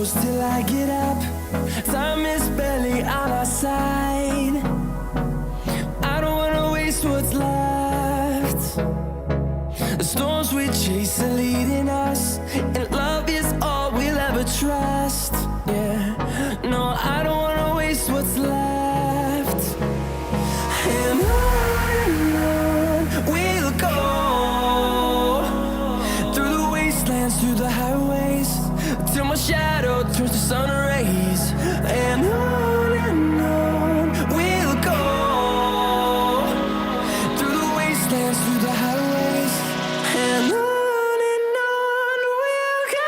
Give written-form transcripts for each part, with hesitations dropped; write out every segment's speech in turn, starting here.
close till I get up. Time is barely on our side. I don't wanna waste what's left. The storms we chase are leading us, and love is all we'll ever trust. Yeah, no, I don't wanna waste what's left. And on we'll go, through the wastelands, through the highways, till my shadow turns to sun rays. And on we'll go, through the wastelands, through the highways, and on we'll go.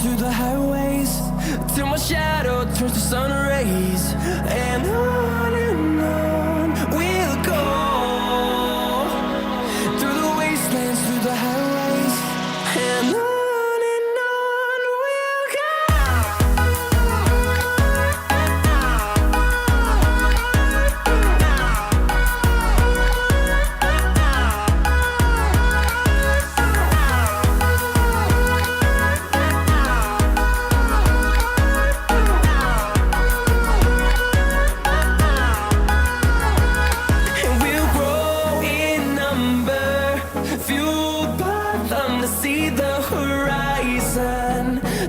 Through the highways, till my shadow turns to sun rays. And on we'll go, through the wastelands, through the highways, and on we'll go.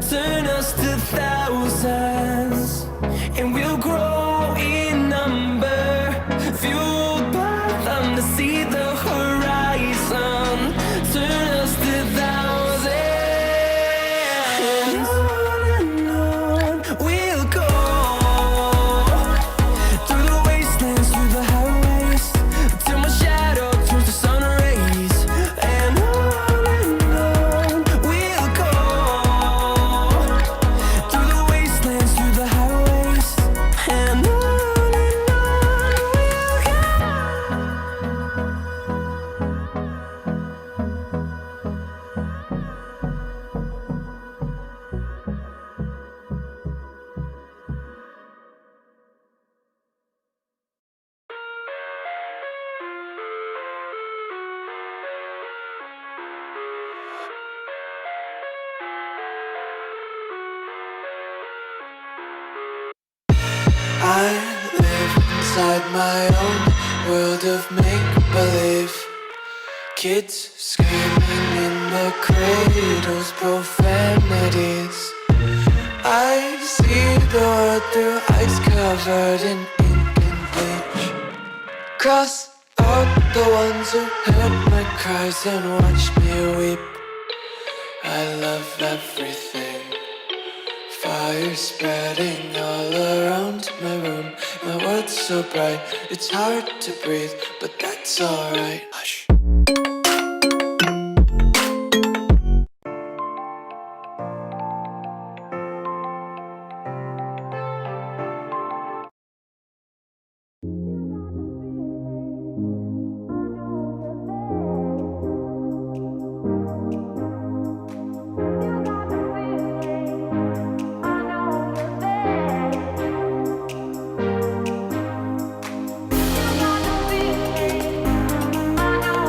Turn us to thousands, and we'll grow in number, fueled by them to see the horizon. Turn us to thousands, and on we'll go, through the wastelands, through the highways, till my shadow turns to sun rays. And on we'll go, through the wastelands, through the highways, and on we'll go. I live inside my own world of make-believe. Kids screaming in their cradles, profanities. I see the world through ice covered in ink and bleach. Cross out the ones who heard my cries and watched me weep. I love everything. Fire spreading all around my room. My world's so bright, it's hard to breathe, but that's alright. Hush. I know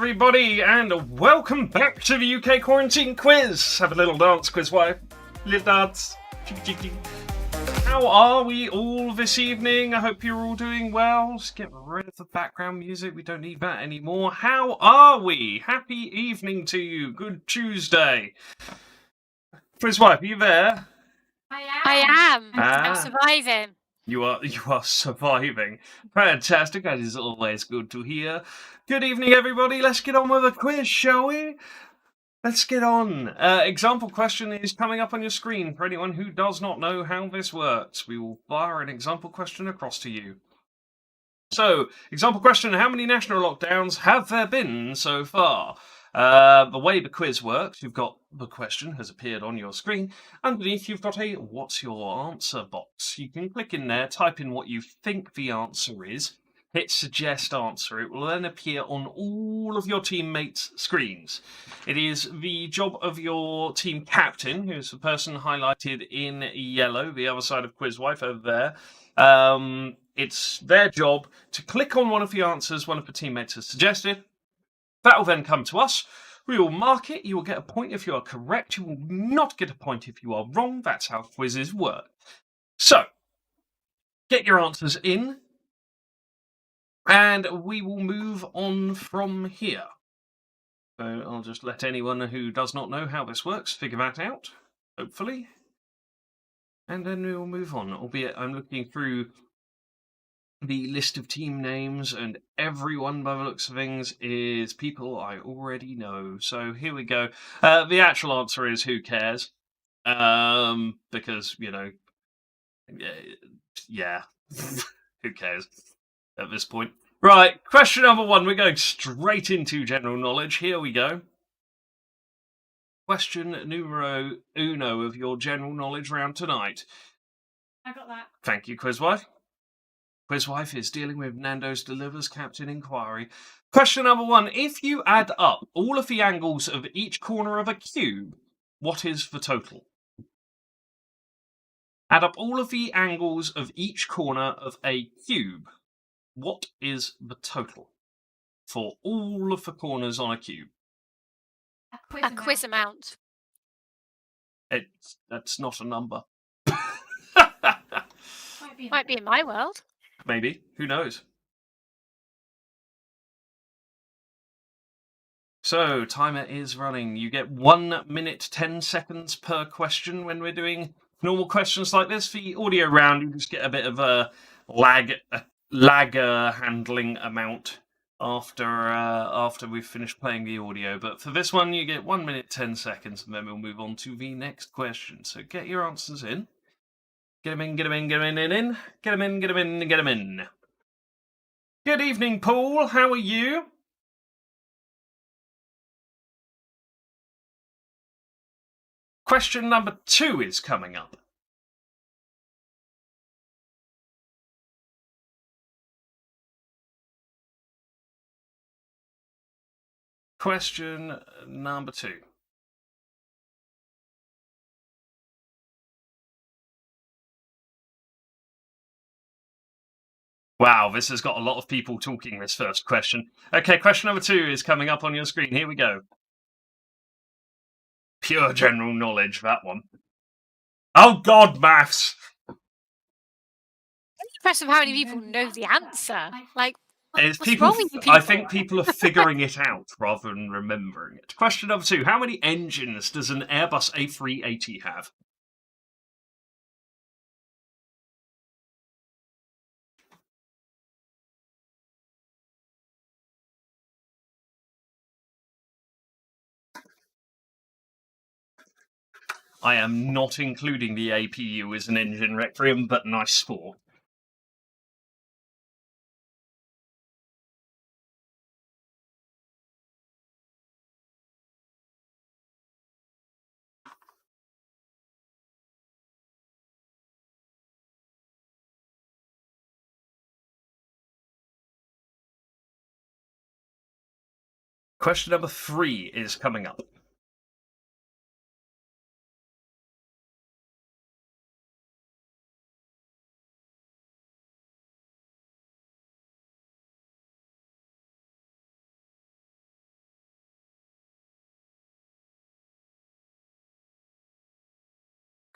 everybody, and welcome back to the UK Quarantine Quiz. Have a little dance, quiz wife. Little dance. How are we all this evening? I hope you're all doing well. Just get rid of the background music. We don't need that anymore. How are we? Happy evening to you. Good Tuesday. Quiz wife, are you there? I am. I'm surviving. You are surviving. Fantastic. That is always good to hear. Good evening, everybody. Let's get on with the quiz, shall we? Let's get on. Example question is coming up on your screen for anyone who does not know how this works. We will fire an example question across to you. So, example question, how many national lockdowns have there been so far? The way the quiz works, you've got the question has appeared on your screen. Underneath, you've got a what's your answer box. You can click in there, type in what you think the answer is, hit suggest answer. It will then appear on all of your teammates' screens. It is the job of your team captain, who's the person highlighted in yellow, the other side of Quizwife over there. It's their job to click on one of the answers one of the teammates has suggested. That will then come to us. We will mark it. You will get a point if you are correct. You will not get a point if you are wrong. That's how quizzes work. So, get your answers in. And we will move on from here. So I'll just let anyone who does not know how this works figure that out, hopefully. And then we will move on, albeit I'm looking through the list of team names, and everyone, by the looks of things, is people I already know. So here we go. The actual answer is who cares? Because, you know, yeah, who cares at this point? Right, question number one. We're going straight into general knowledge. Here we go. Question numero uno of your general knowledge round tonight. I got that. Thank you, Quizwife. Quizwife is dealing with Nando's Delivers Captain Inquiry. Question number one. If you add up all of the angles of each corner of a cube, what is the total? Add up all of the angles of each corner of a cube. What is the total for all of the corners on a cube? A quiz amount. That's not a number. Might be in my world. Maybe. Who knows? So, timer is running. You get 1 minute, 10 seconds per question when we're doing normal questions like this. For the audio round, you just get a bit of a lag handling amount after we've finished playing the audio. But for this one, you get 1 minute, 10 seconds, and then we'll move on to the next question. So get your answers in. Get them in, get them in, get them in. Get them in, get them in, get them in. Good evening, Paul. How are you? Question number 2 is coming up. Question number 2. Wow, this has got a lot of people talking this first question. Okay, question number 2 is coming up on your screen. Here we go. Pure general knowledge, that one. Oh God, maths! I'm impressed with how many people know the answer. Like, It's what's people, wrong with you people? I think people are figuring it out rather than remembering it. Question number 2. How many engines does an Airbus A380 have? I am not including the APU as an engine requiem, but nice sport. Question number 3 is coming up.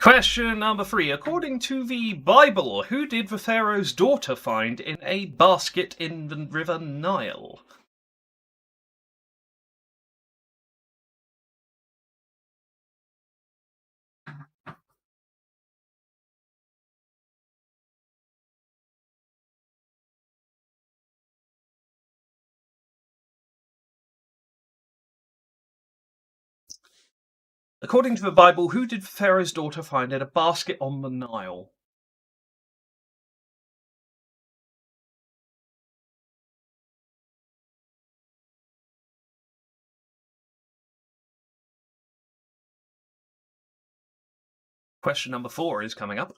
Question number 3. According to the Bible, who did the Pharaoh's daughter find in a basket in the River Nile? According to the Bible, who did Pharaoh's daughter find in a basket on the Nile? Question number 4 is coming up.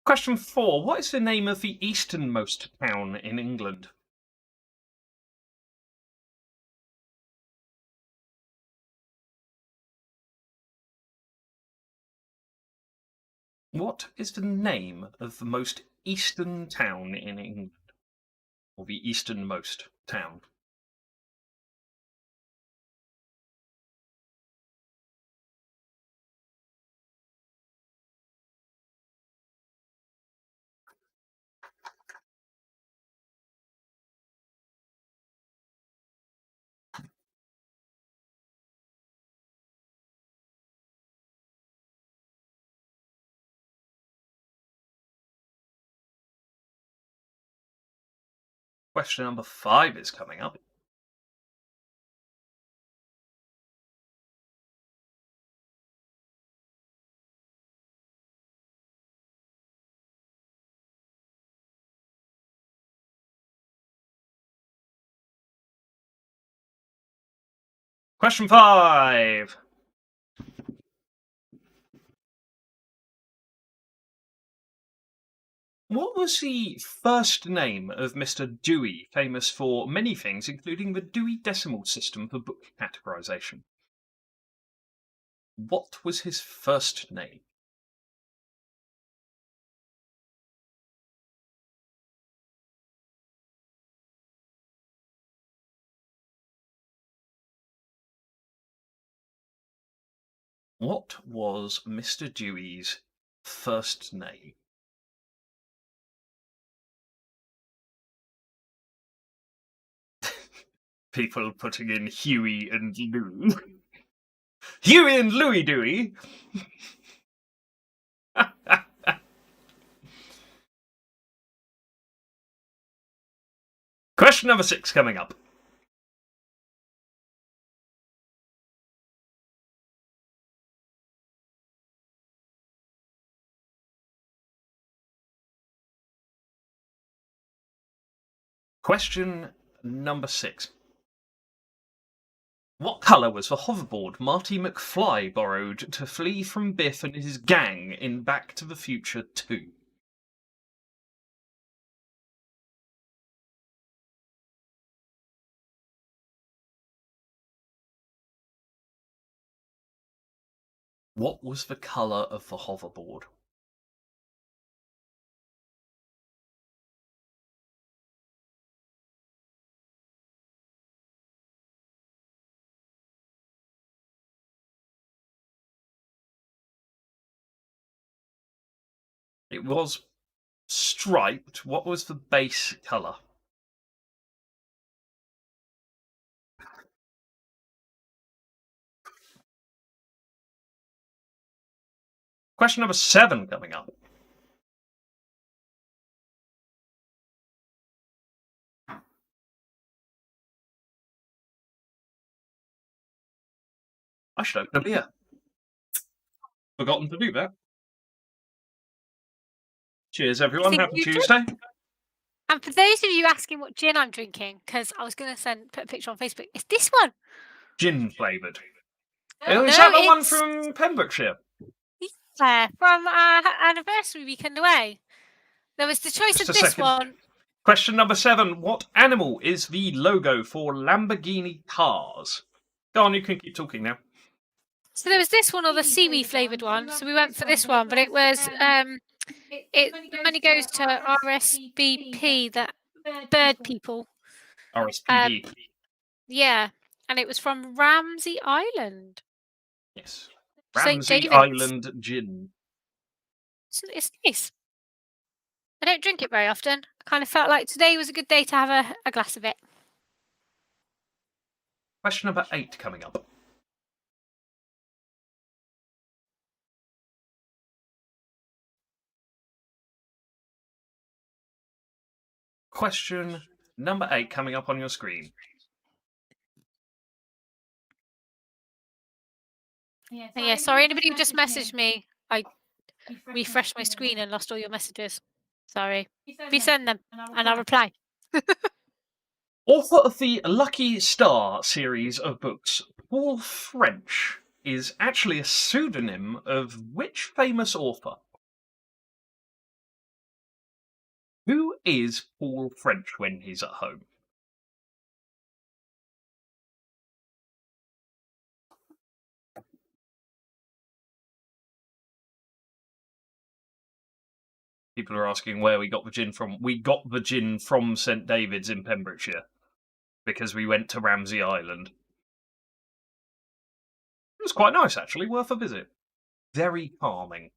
Question 4. What is the name of the easternmost town in England? What is the name of the most eastern town in England? Or the easternmost town? Question number 5 is coming up. Question 5. What was the first name of Mr. Dewey, famous for many things, including the Dewey Decimal System for book categorization? What was his first name? What was Mr. Dewey's first name? People putting in Huey and Lou. Huey and Louie Dewey! Question number 6 coming up. Question number 6. What colour was the hoverboard Marty McFly borrowed to flee from Biff and his gang in Back to the Future 2? What was the colour of the hoverboard? It was striped. What was the base colour? Question number 7 coming up. I should open a beer. Forgotten to do that. Cheers, everyone. think Happy you did. Tuesday. And for those of you asking what gin I'm drinking, because I was going to put a picture on Facebook, it's this one. Gin flavoured. No, Is that the one it's- from Pembrokeshire? From our anniversary weekend away. There was the choice Just of a this second. one. Question number 7. What animal is the logo for Lamborghini cars? Go on, you can keep talking now. So there was this one or the seaweed flavoured one. So we went for this one, but it was it money goes to RSVP, that bird people. RSPB. Yeah, and it was from Ramsey Island. Yes. St. Ramsey David's. Island gin. So it's nice. I don't drink it very often. I kind of felt like today was a good day to have a glass of it. Question number 8 coming up. Question number 8 coming up on your screen. Yeah, sorry, anybody who just messaged me, I refreshed my screen and lost all your messages. Sorry. Resend them and I'll reply. Author of the Lucky Star series of books, Paul French is actually a pseudonym of which famous author? Who is Paul French when he's at home? People are asking where we got the gin from. We got the gin from St. David's in Pembrokeshire because we went to Ramsey Island. It was quite nice, actually. Worth a visit. Very calming.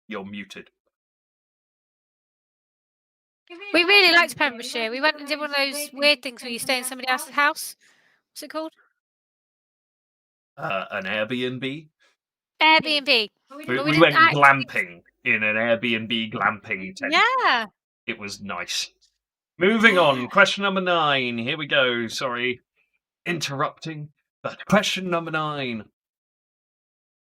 You're muted. We really liked Pembrokeshire. We went and did one of those weird things where you stay in somebody else's house. What's it called? An Airbnb. Airbnb. We went glamping in an Airbnb glamping tent. Yeah. It was nice. Moving on. Question number 9. Here we go. Sorry. Interrupting. But question number 9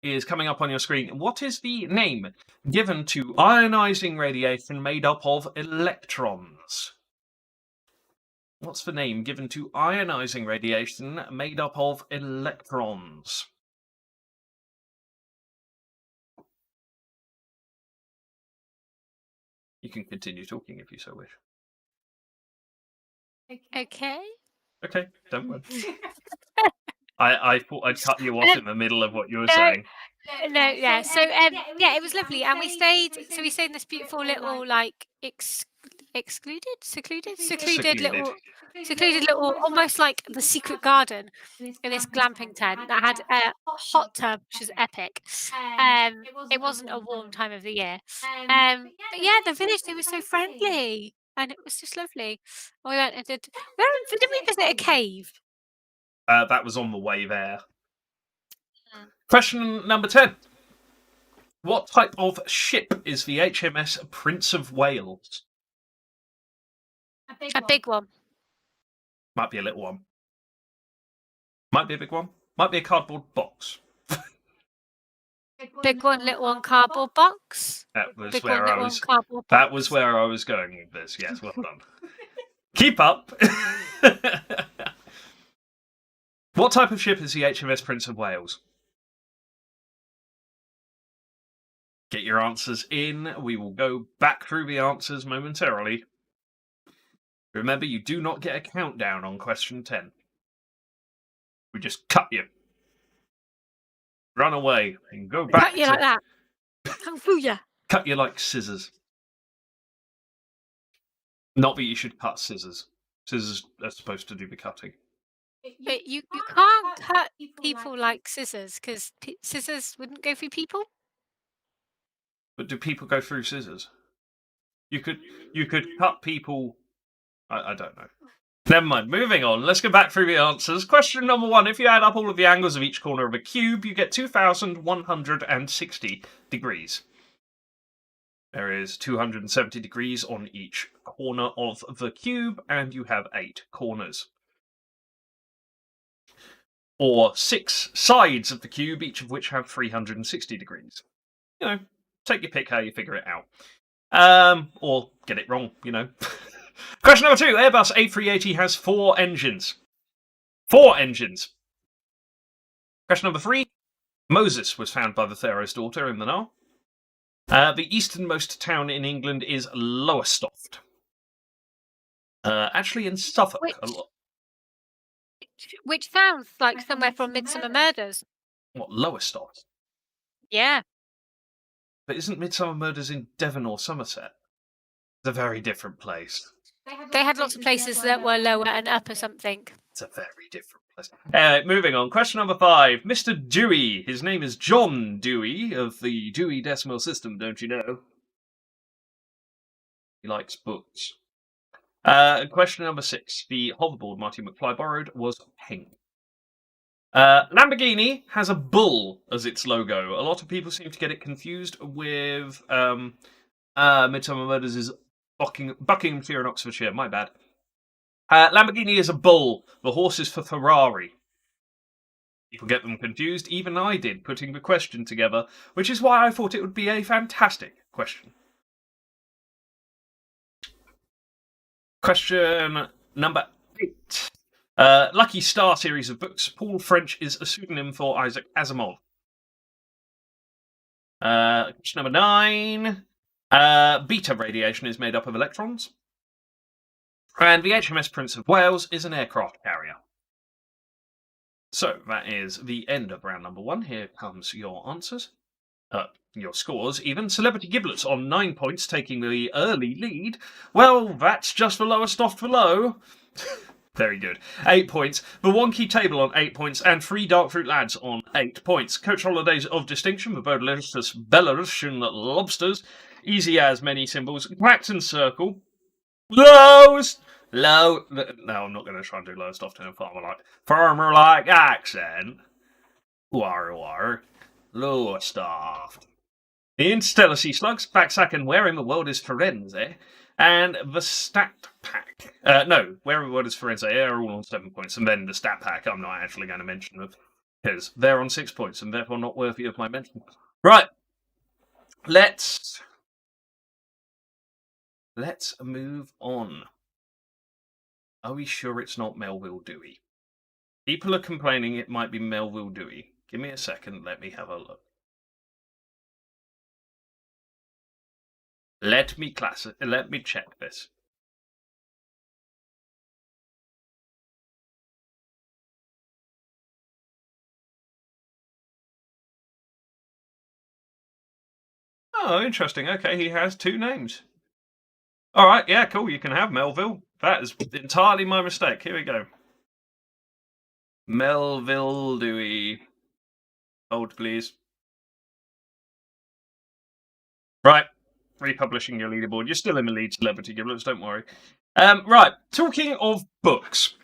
is coming up on your screen. What is the name given to ionizing radiation made up of electrons? What's the name given to ionizing radiation made up of electrons? You can continue talking if you so wish. Okay. Okay, don't worry. I thought I'd cut you off in the middle of what you were saying. No, yeah. So yeah, it was lovely, and we stayed. So we stayed in this beautiful little like secluded little, almost like the secret garden in this glamping tent that had a hot tub, which was epic. It wasn't a warm time of the year. But yeah, the village, they were so friendly, and it was just lovely. We went and did we visit a cave? That was on the way there. Question number 10. What type of ship is the HMS Prince of Wales? A big one. Might be a little one. Might be a big one. Might be a cardboard box. Big one, little one, cardboard box. That was Big where one, I little was. one, cardboard That box. was where I was going with this. Yes, well done. Keep up. What type of ship is the HMS Prince of Wales? Get your answers in. We will go back through the answers momentarily. Remember, you do not get a countdown on question 10. We just cut you. Run away and go back. Cut you like that. Kung fu ya. Cut you like scissors. Not that you should cut scissors. Scissors are supposed to do the cutting. But you can't cut people like scissors, because scissors wouldn't go through people. But do people go through scissors? You could cut people. I don't know. Never mind. Moving on. Let's go back through the answers. Question number 1. If you add up all of the angles of each corner of a cube, you get 2,160 degrees. There is 270 degrees on each corner of the cube, and you have 8 corners. Or 6 sides of the cube, each of which have 360 degrees. You know, take your pick how you figure it out. Or get it wrong, you know. Question number 2. Airbus A380 has 4 engines. 4 engines. Question number 3. Moses was found by the Pharaoh's daughter in the Nile. The easternmost town in England is Lowestoft. Actually in Suffolk. which sounds like somewhere from Midsummer Murders. What, Lowestoft? Yeah. But isn't Midsummer Murders in Devon or Somerset? It's a very different place. They had lots of places that were lower and upper something. It's a very different place. Moving on. Question number 5. Mr. Dewey. His name is John Dewey of the Dewey Decimal System, don't you know? He likes books. Question number 6. The hoverboard Marty McFly borrowed was pink. Lamborghini has a bull as its logo. A lot of people seem to get it confused with Midsummer Murders is Buckinghamshire and Oxfordshire. My bad. Lamborghini is a bull. The horse is for Ferrari. People get them confused. Even I did, putting the question together, which is why I thought it would be a fantastic question. Question number 8. Lucky Star series of books. Paul French is a pseudonym for Isaac Asimov. Question number 9. Beta radiation is made up of electrons. And the HMS Prince of Wales is an aircraft carrier. So, that is the end of round number 1. Here comes your answers. Your scores, even. Celebrity Giblets on 9 points, taking the early lead. Well, that's just the lowest off below. Very good. 8 points. The Wonky Table on 8 points, and 3 Dark Fruit Lads on 8 points. Coach Holidays of Distinction, the Belarusian Lobsters. Easy as many symbols. Clacton Circle. Lowest. No, I'm not going to try and do lowest off in a farmer-like accent. War. Lowest off. The Interstellar Sea Slugs, Backsack and Where in the World is Firenze, and the Stat Pack. No, Where in the World is Firenze, they're all on 7 points, and then the Stat Pack, I'm not actually going to mention them, because they're on 6 points, and therefore not worthy of my mention. Right, let's move on. Are we sure it's not Melville Dewey? People are complaining it might be Melville Dewey. Give me a second, let me have a look. Let me check this. Oh, interesting. Okay, he has 2 names. All right, yeah, cool. You can have Melville. That is entirely my mistake. Here we go. Melville Dewey. Hold, please. Right. Republishing your leaderboard. You're still in the lead, Celebrity Giblets, don't worry. Right, talking of books.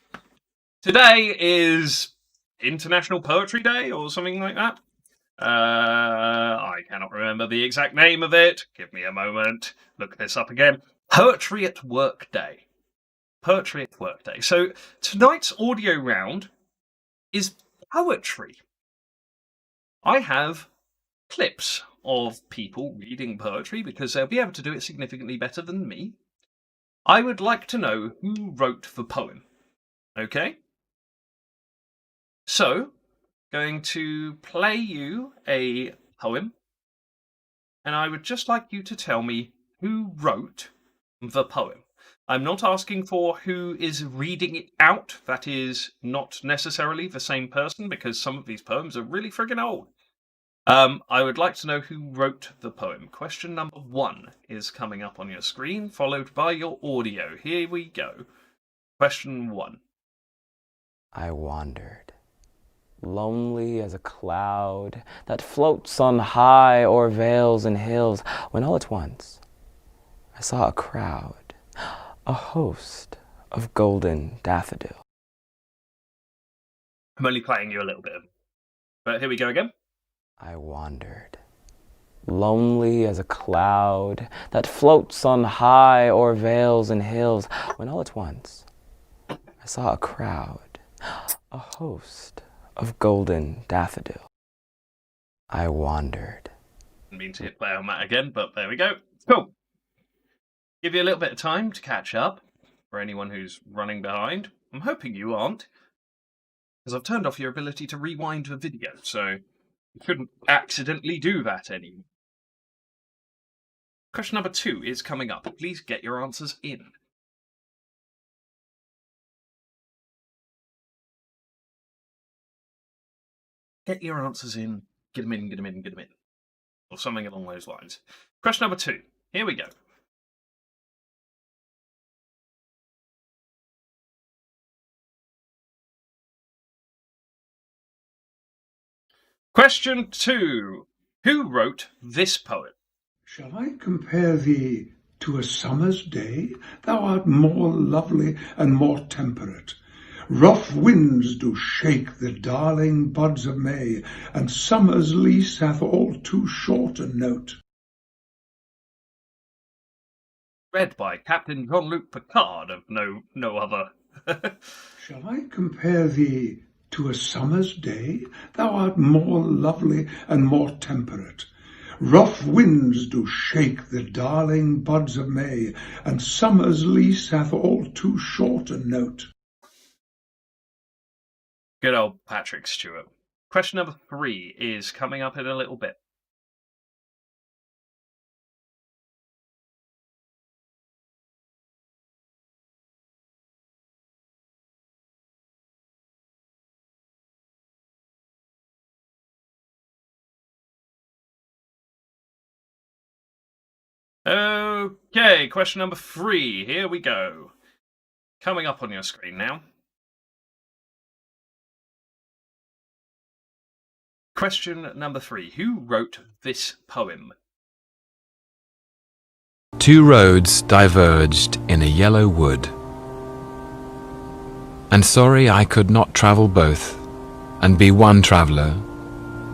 Today is International Poetry Day or something like that. I cannot remember the exact name of it. Give me a moment. Look this up again. Poetry at Work Day. Poetry at Work Day. So tonight's audio round is poetry. I have clips of people reading poetry because they'll be able to do it significantly better than me. I would like to know who wrote the poem. Okay? So, going to play you a poem, and I would just like you to tell me who wrote the poem. I'm not asking for who is reading it out. That is not necessarily the same person because some of these poems are really friggin' old. I would like to know who wrote the poem. Question number 1 is coming up on your screen, followed by your audio. Here we go. Question 1. I wandered, lonely as a cloud that floats on high o'er vales and hills, when all at once I saw a crowd, a host of golden daffodils. I'm only playing you a little bit, but here we go again. I wandered, lonely as a cloud that floats on high o'er vales and hills, when all at once I saw a crowd, a host of golden daffodils. I wandered. Didn't mean to hit play on that again, but there we go. Cool. Give you a little bit of time to catch up for anyone who's running behind. I'm hoping you aren't, because I've turned off your ability to rewind the video, so you couldn't accidentally do that anymore. Question number 2 is coming up. Please get your answers in. Get your answers in. Get them in, get them in, get them in. Or something along those lines. Question number 2. Here we go. Question 2. Who wrote this poem? Shall I compare thee to a summer's day? Thou art more lovely and more temperate. Rough winds do shake the darling buds of May, and summer's lease hath all too short a note. Read by Captain Jean-Luc Picard of no other. Shall I compare thee to a summer's day? Thou art more lovely and more temperate. Rough winds do shake the darling buds of May, and summer's lease hath all too short a note. Good old Patrick Stewart. Question number 3 is coming up in a little bit. Okay, question number 3. Here we go. Coming up on your screen now. Question number 3. Who wrote this poem? Two roads diverged in a yellow wood, and sorry I could not travel both, and be one traveller.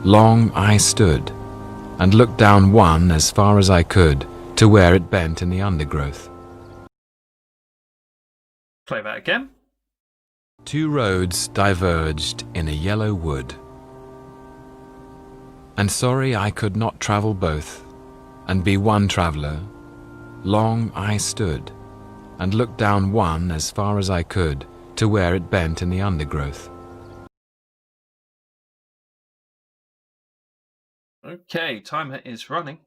Long I stood, and looked down one as far as I could, to where it bent in the undergrowth. Play that again. Two roads diverged in a yellow wood, and sorry I could not travel both, and be one traveller. Long I stood, and looked down one as far as I could, to where it bent in the undergrowth. Okay, timer is running.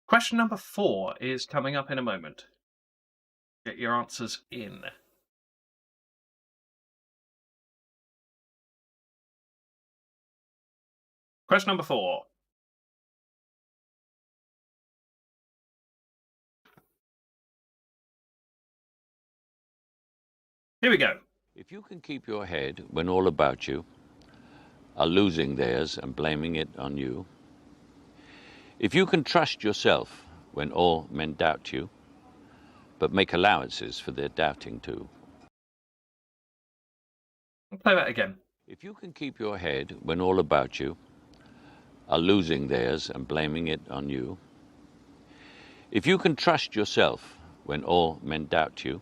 Question number 4 is coming up in a moment. Get your answers in. Question number 4. Here we go. If you can keep your head when all about you are losing theirs and blaming it on you, if you can trust yourself when all men doubt you, but make allowances for their doubting too. I'll play that again. If you can keep your head when all about you are losing theirs and blaming it on you, if you can trust yourself when all men doubt you,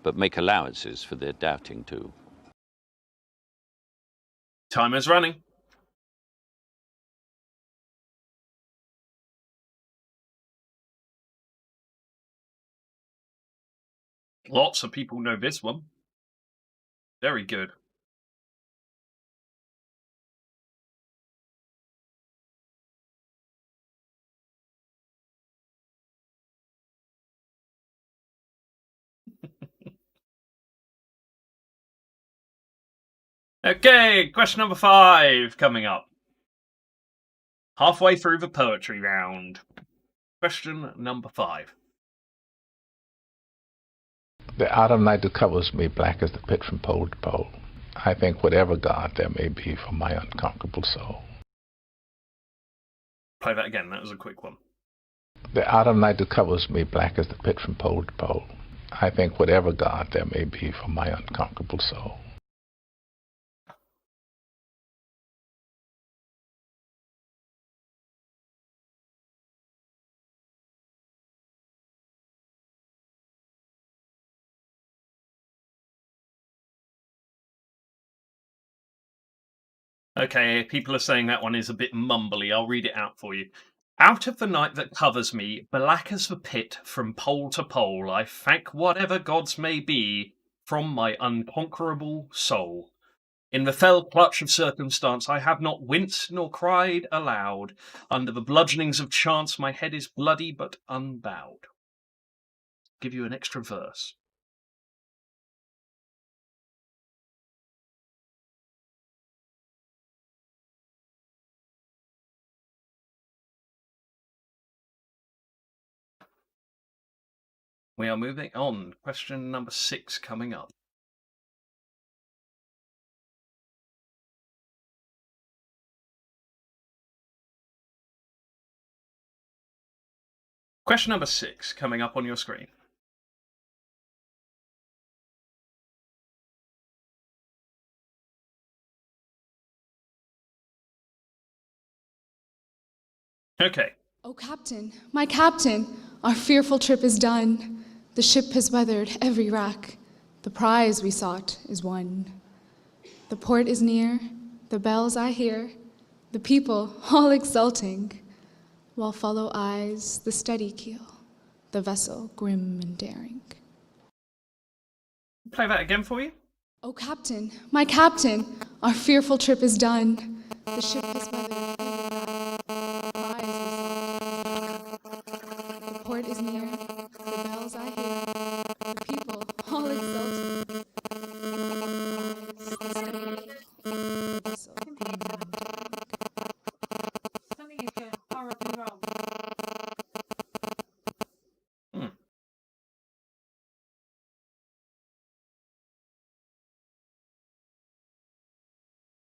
but make allowances for their doubting too. Timer's running. Lots of people know this one. Very good. Okay, question number 5 coming up. Halfway through the poetry round. Question number 5. The autumn night that covers me black as the pit from pole to pole. I think whatever God there may be for my unconquerable soul. Play that again, that was a quick one. The autumn night that covers me black as the pit from pole to pole. I think whatever God there may be for my unconquerable soul. Okay, people are saying that one is a bit mumbly. I'll read it out for you. Out of the night that covers me, black as the pit from pole to pole, I thank whatever gods may be from my unconquerable soul. In the fell clutch of circumstance, I have not winced nor cried aloud. Under the bludgeonings of chance, my head is bloody but unbowed. Give you an extra verse. We are moving on. Question number 6 coming up. Question number 6 coming up on your screen. Okay. Oh, Captain, my Captain, our fearful trip is done. The ship has weathered every rack. The prize we sought is won. The port is near, the bells I hear, the people all exulting, while follow eyes the steady keel, the vessel grim and daring. Play that again for you. Oh, Captain, my Captain, our fearful trip is done. The ship has weathered every rack. The prize we sought. The port is near, the bells I hear, the people all exulting. Eyes the steady keel, the vessel grim and daring. Something is going horribly wrong.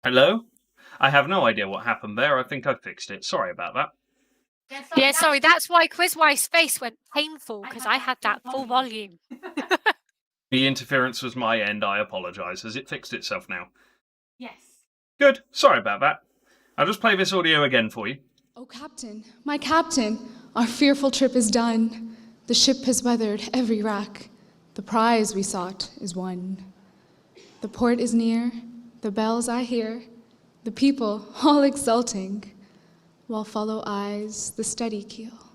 Hello? I have no idea what happened there. I think I fixed it. Sorry about that. Yeah, sorry, that's why Quizwife's face went painful, because I had that full volume. The interference was my end. I apologise. Has it fixed itself now? Yes. Good. Sorry about that. I'll just play this audio again for you. Oh, Captain, my Captain, our fearful trip is done. The ship has weathered every rack. The prize we sought is won. The port is near, the bells I hear, the people all exulting, while follow eyes the steady keel,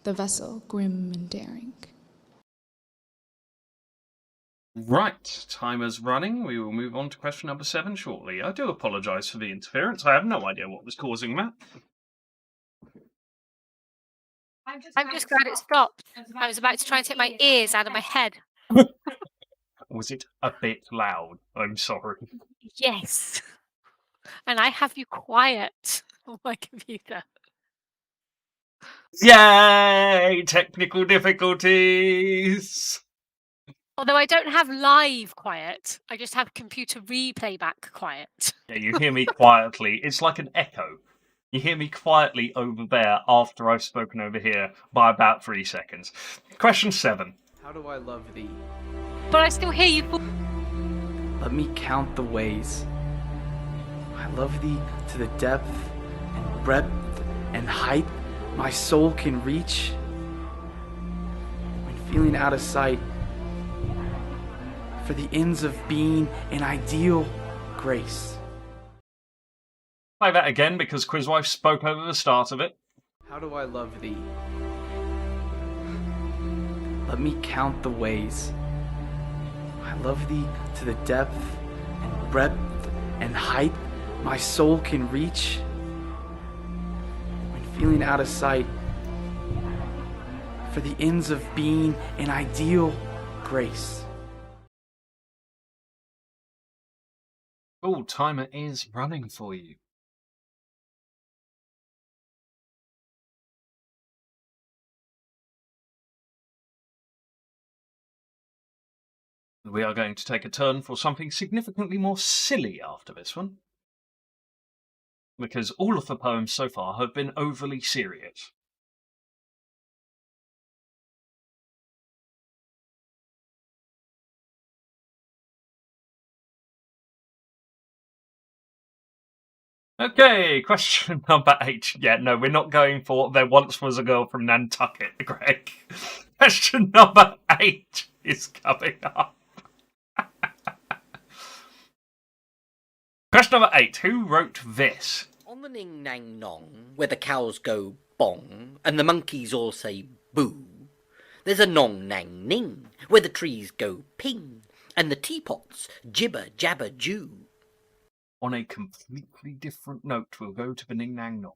the vessel grim and daring. Right, timer's running. We will move on to question number 7 shortly. I do apologise for the interference. I have no idea what was causing that. I'm just glad it stopped. I was about to try and take my ears out of my head. Was it a bit loud? I'm sorry. Yes. And I have you quiet on my computer. Yay! Technical difficulties! Although I don't have live quiet, I just have computer replay back quiet. Yeah, you hear me quietly. It's like an echo. You hear me quietly over there after I've spoken over here by about 3 seconds. Question 7. How do I love thee? But I still hear you. Let me count the ways. I love thee to the depth and breadth and height my soul can reach. When feeling out of sight, for the ends of being an ideal grace. Play that again because Quizwife spoke over the start of it. How do I love thee? Let me count the ways. I love thee to the depth and breadth and height my soul can reach. When feeling out of sight, for the ends of being an ideal grace. Oh, timer is running for you. We are going to take a turn for something significantly more silly after this one. Because all of the poems so far have been overly serious. Okay, question number 8. Yeah, no, we're not going for There Once Was a Girl from Nantucket, Greg. Question number 8 is coming up. Question number 8. Who wrote this? On the ning nang nong, where the cows go bong, and the monkeys all say boo, there's a nong nang ning, where the trees go ping, and the teapots jibber jabber jew. On a completely different note, we'll go to the Ning Nang Nong.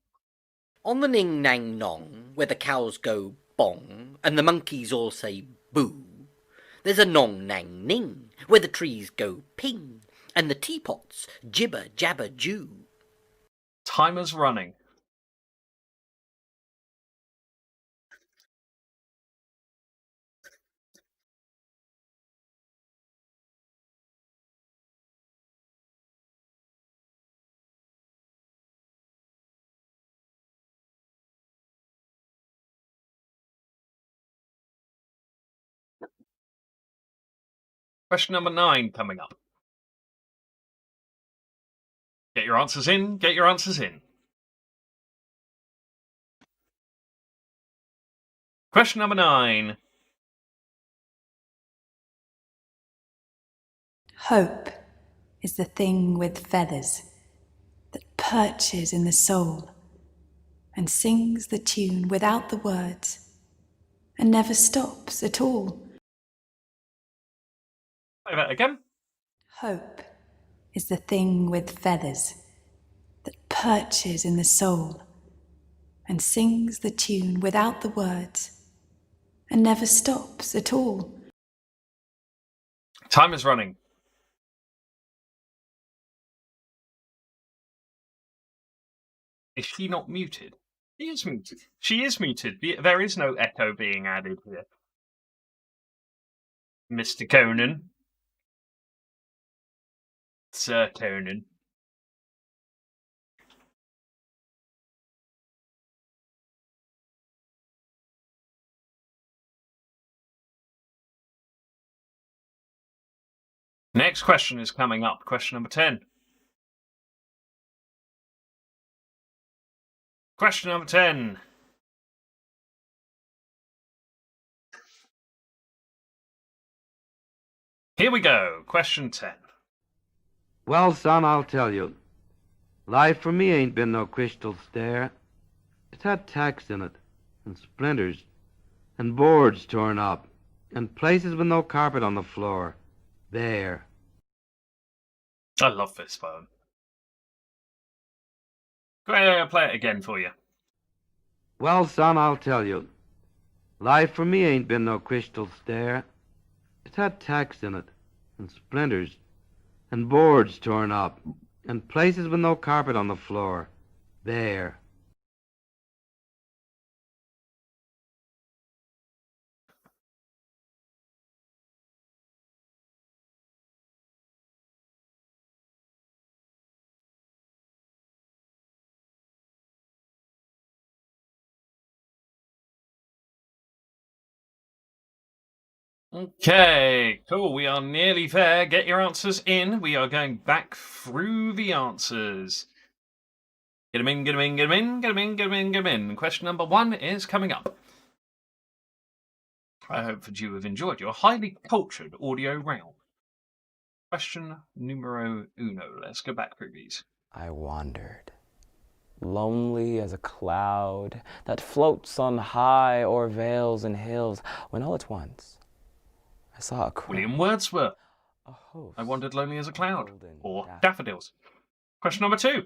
On the Ning Nang Nong, where the cows go bong and the monkeys all say boo, there's a Nong Nang Ning, where the trees go ping and the teapots jibber jabber joo. Timer's running. Question number 9 coming up. Get your answers in, get your answers in. Question number 9. Hope is the thing with feathers that perches in the soul and sings the tune without the words and never stops at all. Say that again. Hope is the thing with feathers that perches in the soul and sings the tune without the words and never stops at all. Time is running. Is she not muted? She is muted. She is muted. There is no echo being added here. Mr. Conan. Sir Conan. Next question is coming up. Question number 10. Question number 10. Here we go. Question 10. Well, son, I'll tell you. Life for me ain't been no crystal stair. It's had tacks in it, and splinters, and boards torn up, and places with no carpet on the floor. There. I love this poem. Go ahead, play it again for you. Well, son, I'll tell you. Life for me ain't been no crystal stair. It's had tacks in it, and splinters, and boards torn up, and places with no carpet on the floor. There. Okay, cool. We are nearly there. Get your answers in. We are going back through the answers. Get them in, get them in, get them in, get them in, get them in, get them in. Question number 1 is coming up. I hope that you have enjoyed your highly cultured audio round. Question numero 1. Let's go back through these. I wandered, lonely as a cloud that floats on high o'er vales and hills, when all at once I saw a crowd. William Wordsworth. A host. I wandered lonely as a cloud. Golden Or daffodils. Question number 2.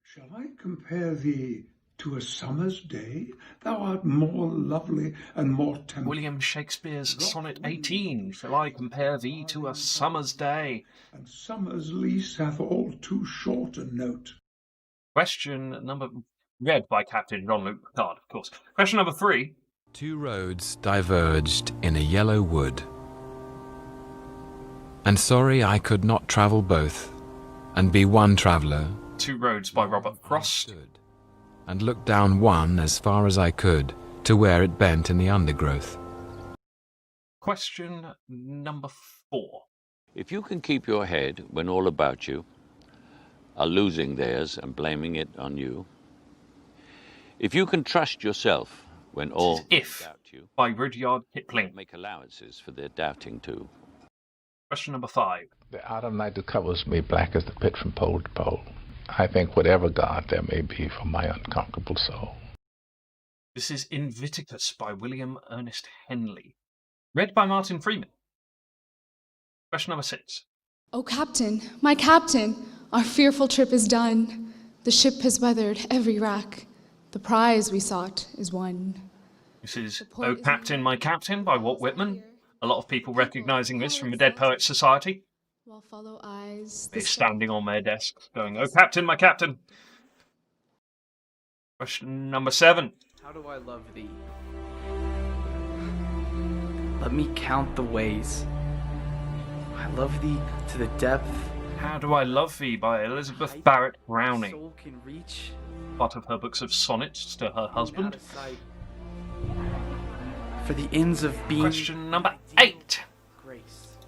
Shall I compare thee to a summer's day? Thou art more lovely and more temperate. William Shakespeare's Sonnet 18. Shall I compare thee to a summer's day? And summer's lease hath all too short a note. Question number... Read by Captain Jean-Luc Picard, of course. Question number 3. 2 roads diverged in a yellow wood, and sorry I could not travel both, and be one traveller. 2 Roads by Robert Frost. And looked down one as far as I could to where it bent in the undergrowth. Question number 4. If you can keep your head when all about you are losing theirs and blaming it on you, if you can trust yourself when all doubt you, by Rudyard Kipling. Make allowances for their doubting too. Question number 5. The autumn night that covers me black as the pit from pole to pole. I think whatever God there may be for my unconquerable soul. This is Invictus by William Ernest Henley. Read by Martin Freeman. Question number 6. Oh, Captain, my Captain, Our fearful trip is done. The ship has weathered every rack. The prize we sought is won. This is Oh Captain, My Captain by Walt Whitman. A lot of people recognising this from the Dead Poets Society. While follow eyes, They're standing on their desks going, Oh Captain, My Captain. Question number 7. How do I love thee? Let me count the ways. I love thee to the depth. How Do I Love Thee by Elizabeth Barrett Browning. Soul can reach. Part of her books of sonnets to her husband. For the ends of being. Question number 8. Grace.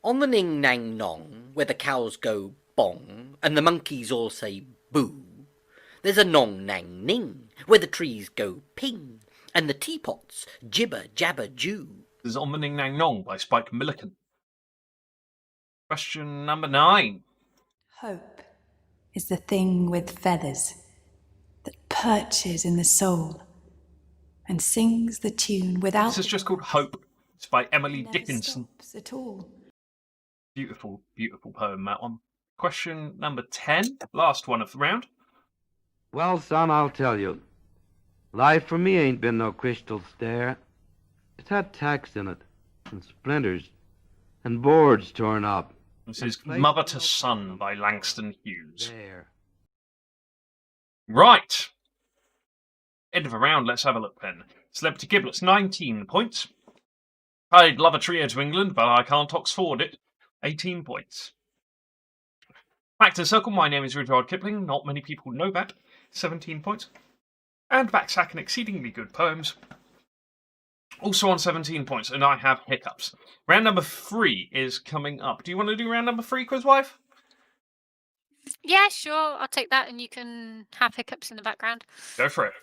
On the Ning Nang Nong, where the cows go bong and the monkeys all say boo, there's a Nong Nang Ning, where the trees go ping and the teapots jibber jabber jew. This is On the Ning Nang Nong by Spike Milliken. Question number 9. Hope is the thing with feathers that perches in the soul and sings the tune without. This is just called Hope. It's by Emily never Dickinson. stops at all. Beautiful, beautiful poem, that one. Question number 10. Last one of the round. Well, son, I'll tell you. Life for me ain't been no crystal stair. It's had tacks in it, and splinters, and boards torn up. This is Mother to Son by Langston Hughes. There. Right. End of the round, let's have a look then. Celebrity Giblets, 19 points. I'd love a trio to England, but I can't Oxford it. 18 points. Back to the circle, my name is Rudyard Kipling. Not many people know that. 17 points. And Backsack and Exceedingly Good Poems. Also on 17 points, and I have hiccups. Round number 3 is coming up. Do you want to do round number 3, Quizwife? Yeah, sure. I'll take that, and you can have hiccups in the background. Go for it.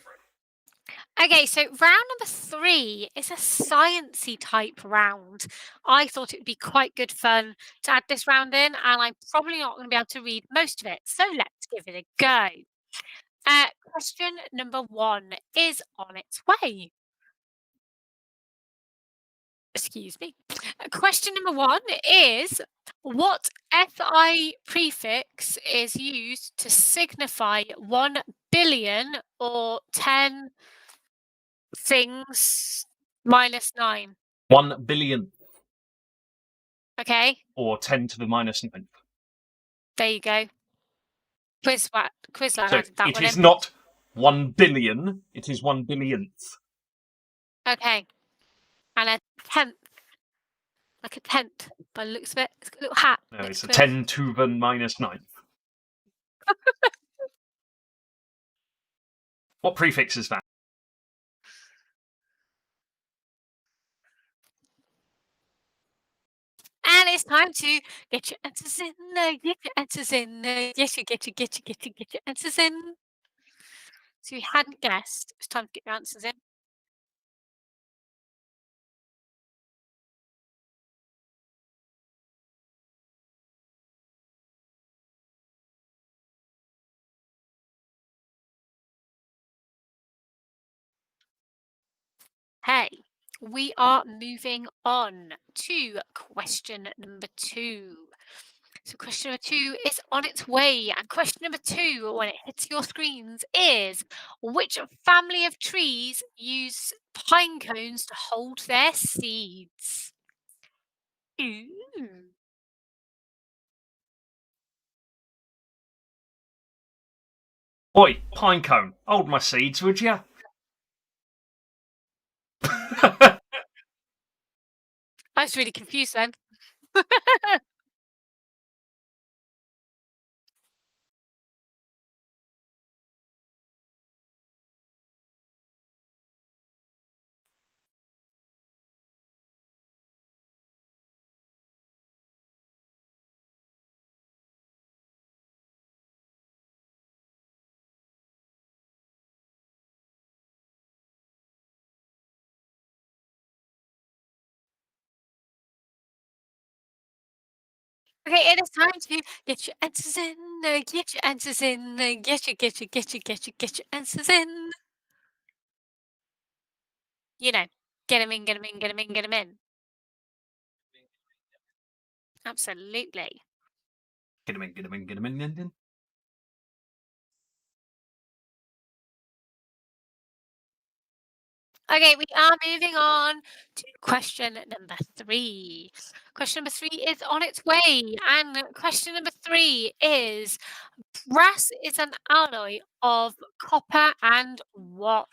Okay, so round number 3 is a sciencey type round. I thought it would be quite good fun to add this round in, and I'm probably not going to be able to read most of it. So let's give it a go. Question number 1 is on its way. Excuse me. Question number 1 is, what FI prefix is used to signify 1 billion or 10 things minus 9? 1 billion. Okay, Or 10 to the minus 9th. there you go. Quizlad So added that it one is in. not 1 billion, it is 1 billionth. Okay. And a tenth. Like a tenth by the looks of it. It's got a little hat. No, next it's a to it. 10 to the minus 9th. What prefix is that? And it's time to get your answers in. Get your answers in. Yes, you get your answers in. So you hadn't guessed. It's time to get your answers in. Hey, we are moving on to question number 2. So question number 2 is on its way. And question number 2, when it hits your screens, is which family of trees use pine cones to hold their seeds? Ooh. Oi, Pinecone, hold my seeds, would ya? I was really confused then. Okay, it is time to get your answers in. Get your answers in. Get your answers in. You know, get them in, get them in, get them in, get them in. Absolutely. Get him in, get him in, get him in, get him in. Okay, we are moving on to question number 3. Question number 3 is on its way, and question number 3 is: brass is an alloy of copper and what?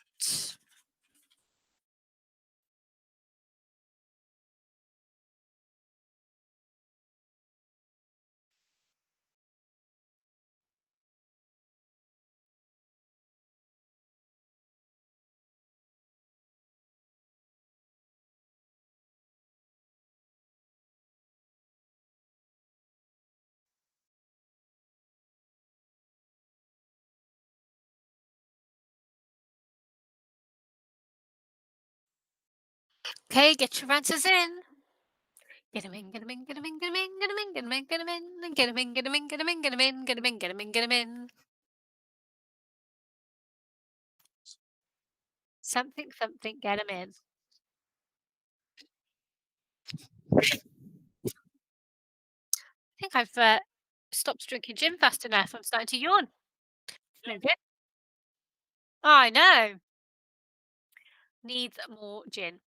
Okay, get your answers in. Get them in, get them in, get them in, get them in, get them in, get them in, get them in, get them in, get them in, get them in, get them in, get them in, get them in, get them in. Something, something, get them in. I think I've stopped drinking gin fast enough. I'm starting to yawn. No good. I know. Needs more gin.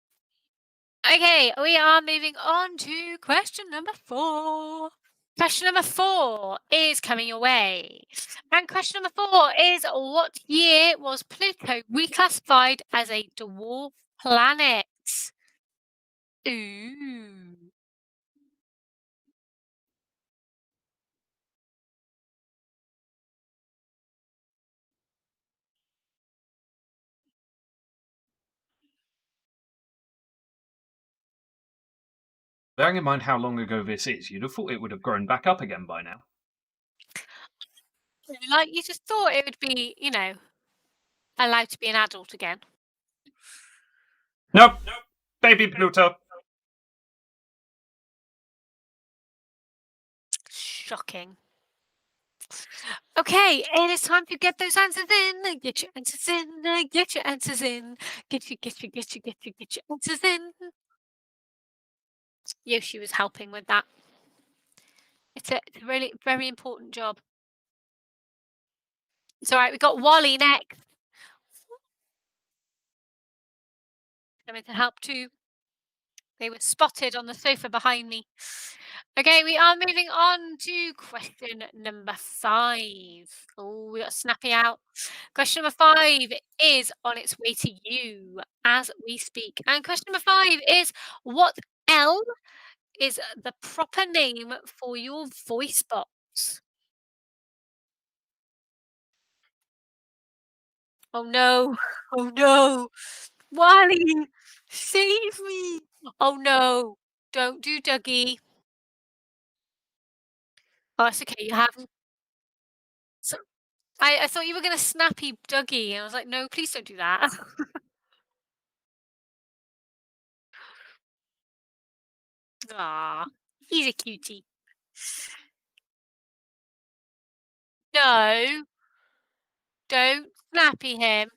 Okay, we are moving on to question number 4. Question number 4 is coming your way. And question number 4 is: what year was Pluto reclassified as a dwarf planet? Ooh. Bearing in mind how long ago this is, you'd have thought it would have grown back up again by now. Like, you just thought it would be, allowed to be an adult again. Nope. Baby Pluto. Shocking. Okay, it is time to get those answers in. Get your answers in. Get your answers in. Get your answers in. Yoshi was helping with that. It's a really very important job. It's all right. We got Wally next. Coming to help too. They were spotted on the sofa behind me. Okay, we are moving on to question number 5. Oh, we got Snappy out. Question number 5 is on its way to you as we speak. And question number 5 is: what L is the proper name for your voice box? Oh no, oh no. Wally, save me. Oh no, don't do Dougie. Oh, it's okay. You have. So, I thought you were going to snappy Dougie. And I was like, no, please don't do that. Aw, he's a cutie. No, don't snappy him.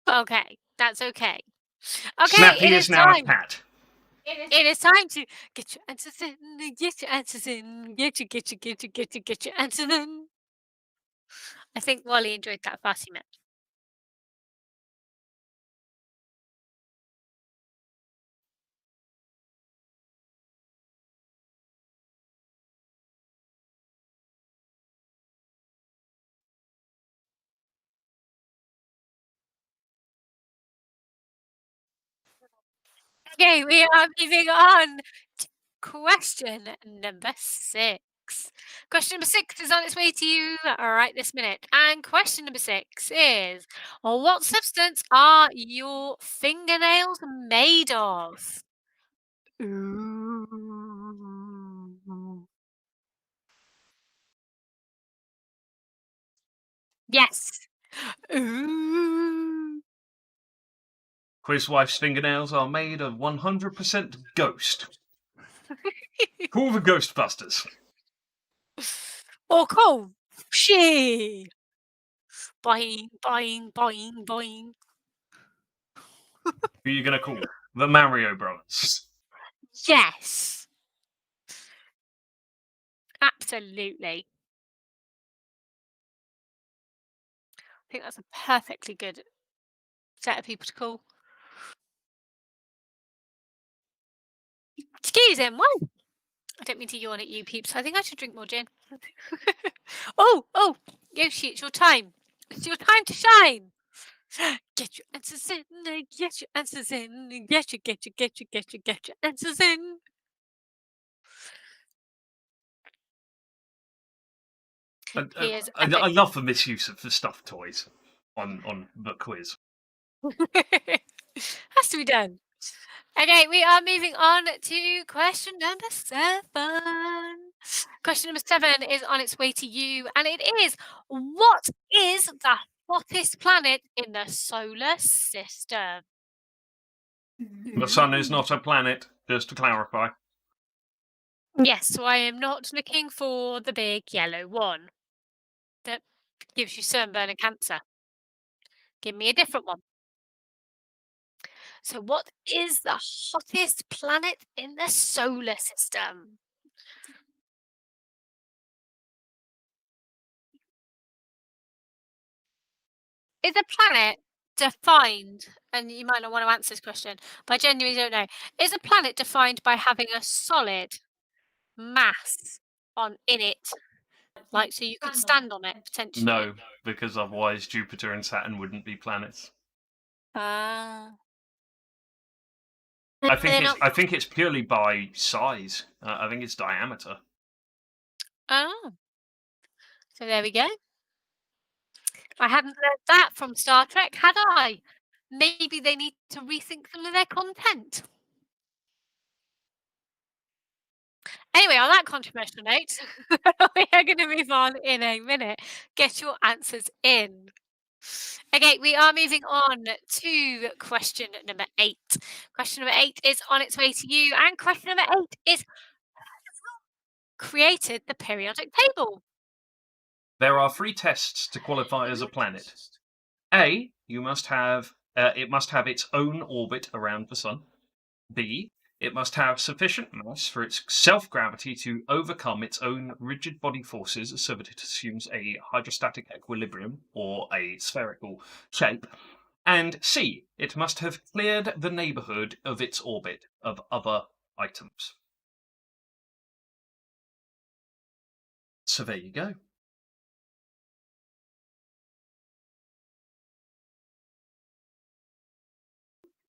Okay, that's okay. Okay, Snappy it is is now a time. cat. It is time to get your answers in. Get your answers in. Get your answers in. I think Wally enjoyed that fussy match. Okay, we are moving on to question number 6. Question number 6 is on its way to you right this minute. And question number 6 is: what substance are your fingernails made of? Ooh. Yes. Ooh. Quizwife's fingernails are made of 100% ghost. Call the Ghostbusters. Or cool. She. Boing, boing, boing, boing. Who are you going to call? The Mario Brothers. Yes. Absolutely. I think that's a perfectly good set of people to call. Excuse him, what? I don't mean to yawn at you, peeps. I think I should drink more gin. Oh, Yoshi, it's your time. It's your time to shine. Get your answers in. Get your answers in. Get your answers in. I love the misuse of the stuffed toys on the quiz. Has to be done. Okay, we are moving on to question number 7. Question number 7 is on its way to you, and it is: what is the hottest planet in the solar system? The sun is not a planet, just to clarify. Yes, so I am not looking for the big yellow one that gives you sunburn and cancer. Give me a different one. So what is the hottest planet in the solar system? Is a planet defined, and you might not want to answer this question, but I genuinely don't know. Is a planet defined by having a solid mass in it? Like, so you could stand on it, potentially? No, because otherwise Jupiter and Saturn wouldn't be planets. Ah. I think it's purely by size. I think it's diameter. Oh. So there we go. I hadn't learned that from Star Trek, had I? Maybe they need to rethink some of their content. Anyway, on that controversial note, we are going to move on in a minute. Get your answers in. Okay, we are moving on to question number 8. Question number 8 is on its way to you, and question number 8 is: created the periodic table? There are 3 tests to qualify as a planet. A, it must have its own orbit around the sun. B, it must have sufficient mass for its self-gravity to overcome its own rigid body forces so that it assumes a hydrostatic equilibrium or a spherical shape. And C, it must have cleared the neighbourhood of its orbit of other items. So there you go.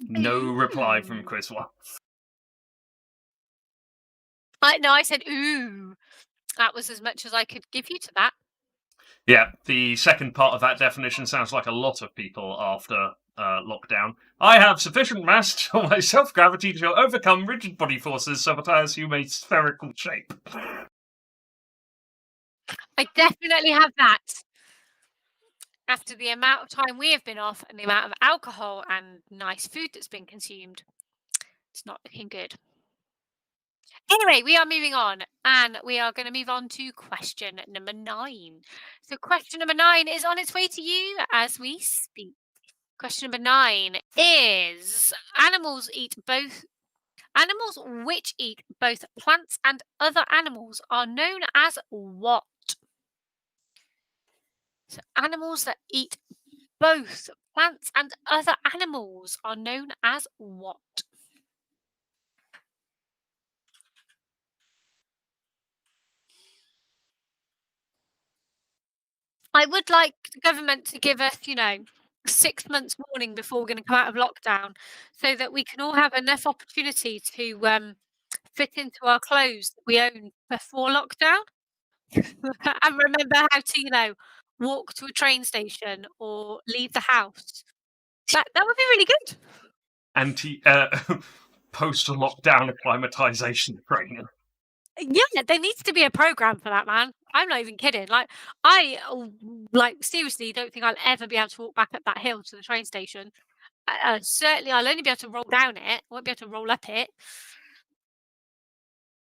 No reply from Chris One. I said ooh. That was as much as I could give you to that. Yeah, the second part of that definition sounds like a lot of people after lockdown. I have sufficient mass for my self-gravity to overcome rigid body forces so that I assume a spherical shape. I definitely have that. After the amount of time we have been off and the amount of alcohol and nice food that's been consumed, it's not looking good. Anyway, we are moving on, and we are going to move on to question number 9. So question number 9 is on its way to you as we speak. Question number 9 is: animals which eat both plants and other animals are known as what? So animals that eat both plants and other animals are known as what? I would like the government to give us, 6 months warning before we're going to come out of lockdown, so that we can all have enough opportunity to fit into our clothes that we own before lockdown, and remember how to, walk to a train station or leave the house. That would be really good. Post-lockdown acclimatization training. Yeah, there needs to be a program for that, man. I'm not even kidding. I seriously don't think I'll ever be able to walk back up that hill to the train station. Certainly, I'll only be able to roll down it. I won't be able to roll up it.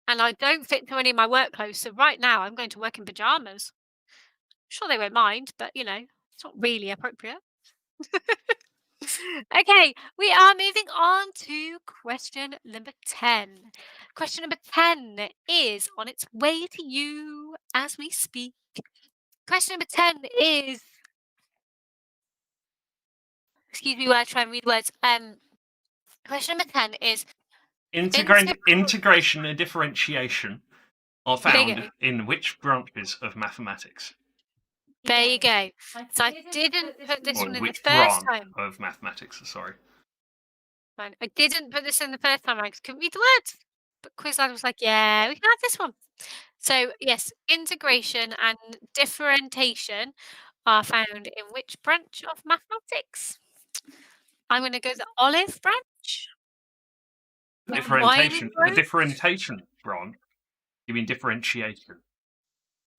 And I don't fit into any of my work clothes. So right now, I'm going to work in pajamas. I'm sure they won't mind, but it's not really appropriate. Okay, we are moving on to question number 10. Question number 10 is on its way to you as we speak. Question number 10 is... Excuse me while I try and read words. Question number 10 is... Integration and differentiation are There you found go. in which branches of mathematics? There you go. So I didn't put this Or one in the which first branch time. of mathematics, sorry. Fine. I didn't put this in the first time. I couldn't read the words. But Quizlad was like, yeah, we can have this one. So, yes, integration and differentiation are found in which branch of mathematics? I'm going to go the olive branch. The differentiation branch. You mean differentiation?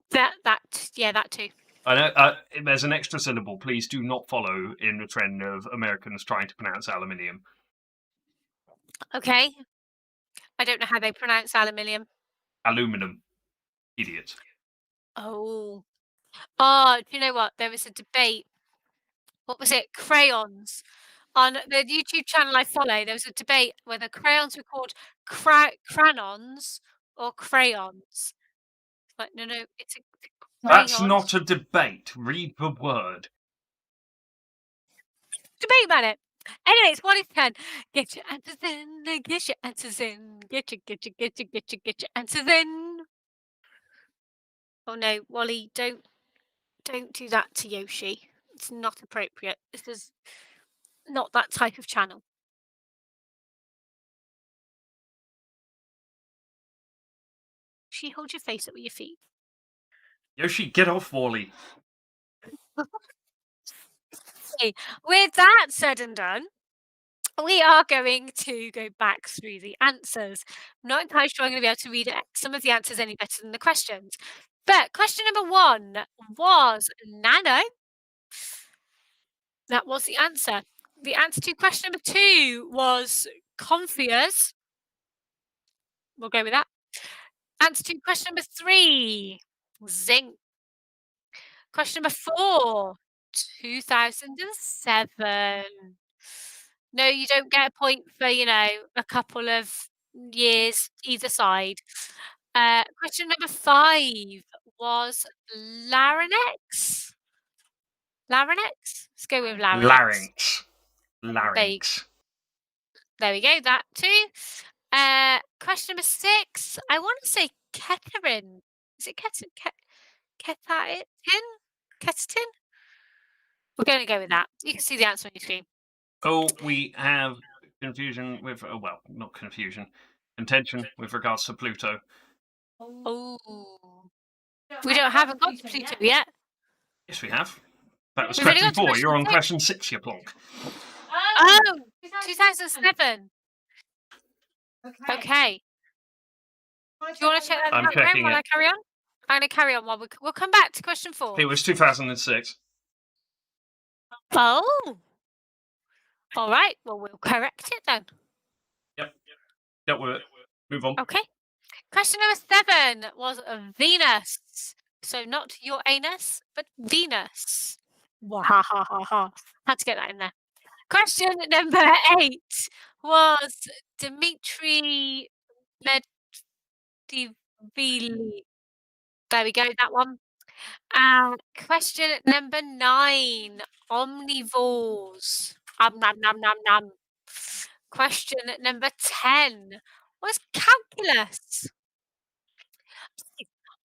That too. I know there's an extra syllable. Please do not follow in the trend of Americans trying to pronounce aluminium. Okay. I don't know how they pronounce aluminium. Aluminum. Idiot. Oh. Oh, do you know what? There was a debate. What was it? Crayons. On the YouTube channel I follow, there was a debate whether crayons were called cranons or crayons. Like, no, it's a crayon. That's not a debate. Read the word. Debate about it. Anyways, what is 10? Get your answers in. Get your answers in. Get your answers in. Oh no, Wally, don't do that to Yoshi. It's not appropriate. This is not that type of channel. Yoshi, hold your face up with your feet. Yoshi, get off Wally. Okay, with that said and done, we are going to go back through the answers. I'm not entirely sure I'm going to be able to read some of the answers any better than the questions. But question number 1 was nano. That was the answer. The answer to question number 2 was confiers. We'll go with that. Answer to question number 3, zinc. Question number 4, 2007. No, you don't get a point for, a couple of years either side. Question number 5 was larynx. Larynx? Let's go with larynx. Larynx. There we go, that too. Question number 6, I want to say keterin. Is it ketatin? Ketatin? We're going to go with that. You can see the answer on your screen. Oh, we have confusion with, not confusion, contention with regards to Pluto. Oh. We haven't got to Pluto yet. Yes, we have. That was question 4. You're on question 6, you plonk. Oh, 2007. Okay. Do you want to check that out while I carry on? I'm going to carry on while we'll come back to question 4. It was 2006. Oh. All right. Well, we'll correct it then. Yep. Dealt with it. Move on. Okay. Question number 7 was Venus. So not your anus, but Venus. Ha ha ha ha. Had to get that in there. Question number 8 was Dmitry Medvili. There we go, that one. Question number 9, omnivores. Nom nom nom nom. Question number 10 was calculus.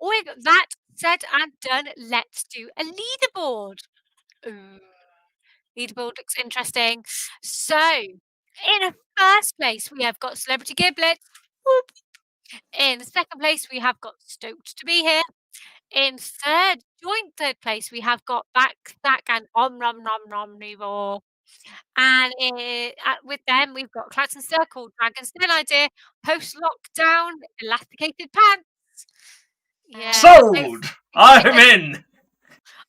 With that said and done, let's do a leaderboard. Ooh. Leaderboard looks interesting. So, in first place, we have got Celebrity Giblets. Whoop. In second place, we have got Stoked to Be Here. In joint third place, we have got Backstack and Nom Nom Nivore. And with them, we've got Clouds and Circle, Dragon's Den Idea, Post Lockdown, Elasticated Pants. Yeah. Sold! I'm in!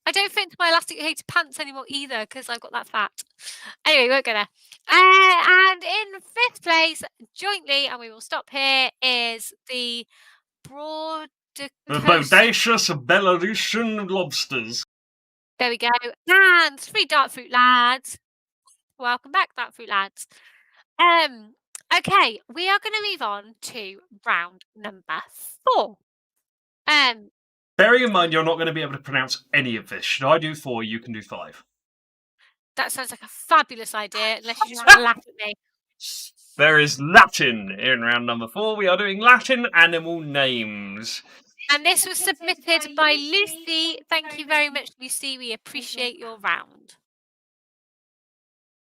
I don't fit into my elasticated pants anymore either because I've got that fat. Anyway, we won't go there. And in 5th place, jointly, and we will stop here, is the The bodacious Belarusian lobsters. There we go. And 3 Dark Fruit Lads. Welcome back, that fruit lads. Okay, we are going to move on to round number 4. Bearing in mind you're not going to be able to pronounce any of this. Should I do 4? You can do 5. That sounds like a fabulous idea, unless you just want to laugh at me. There is Latin in round number 4. We are doing Latin animal names. And this was submitted by Lucy. Thank you very much, Lucy. We appreciate your round.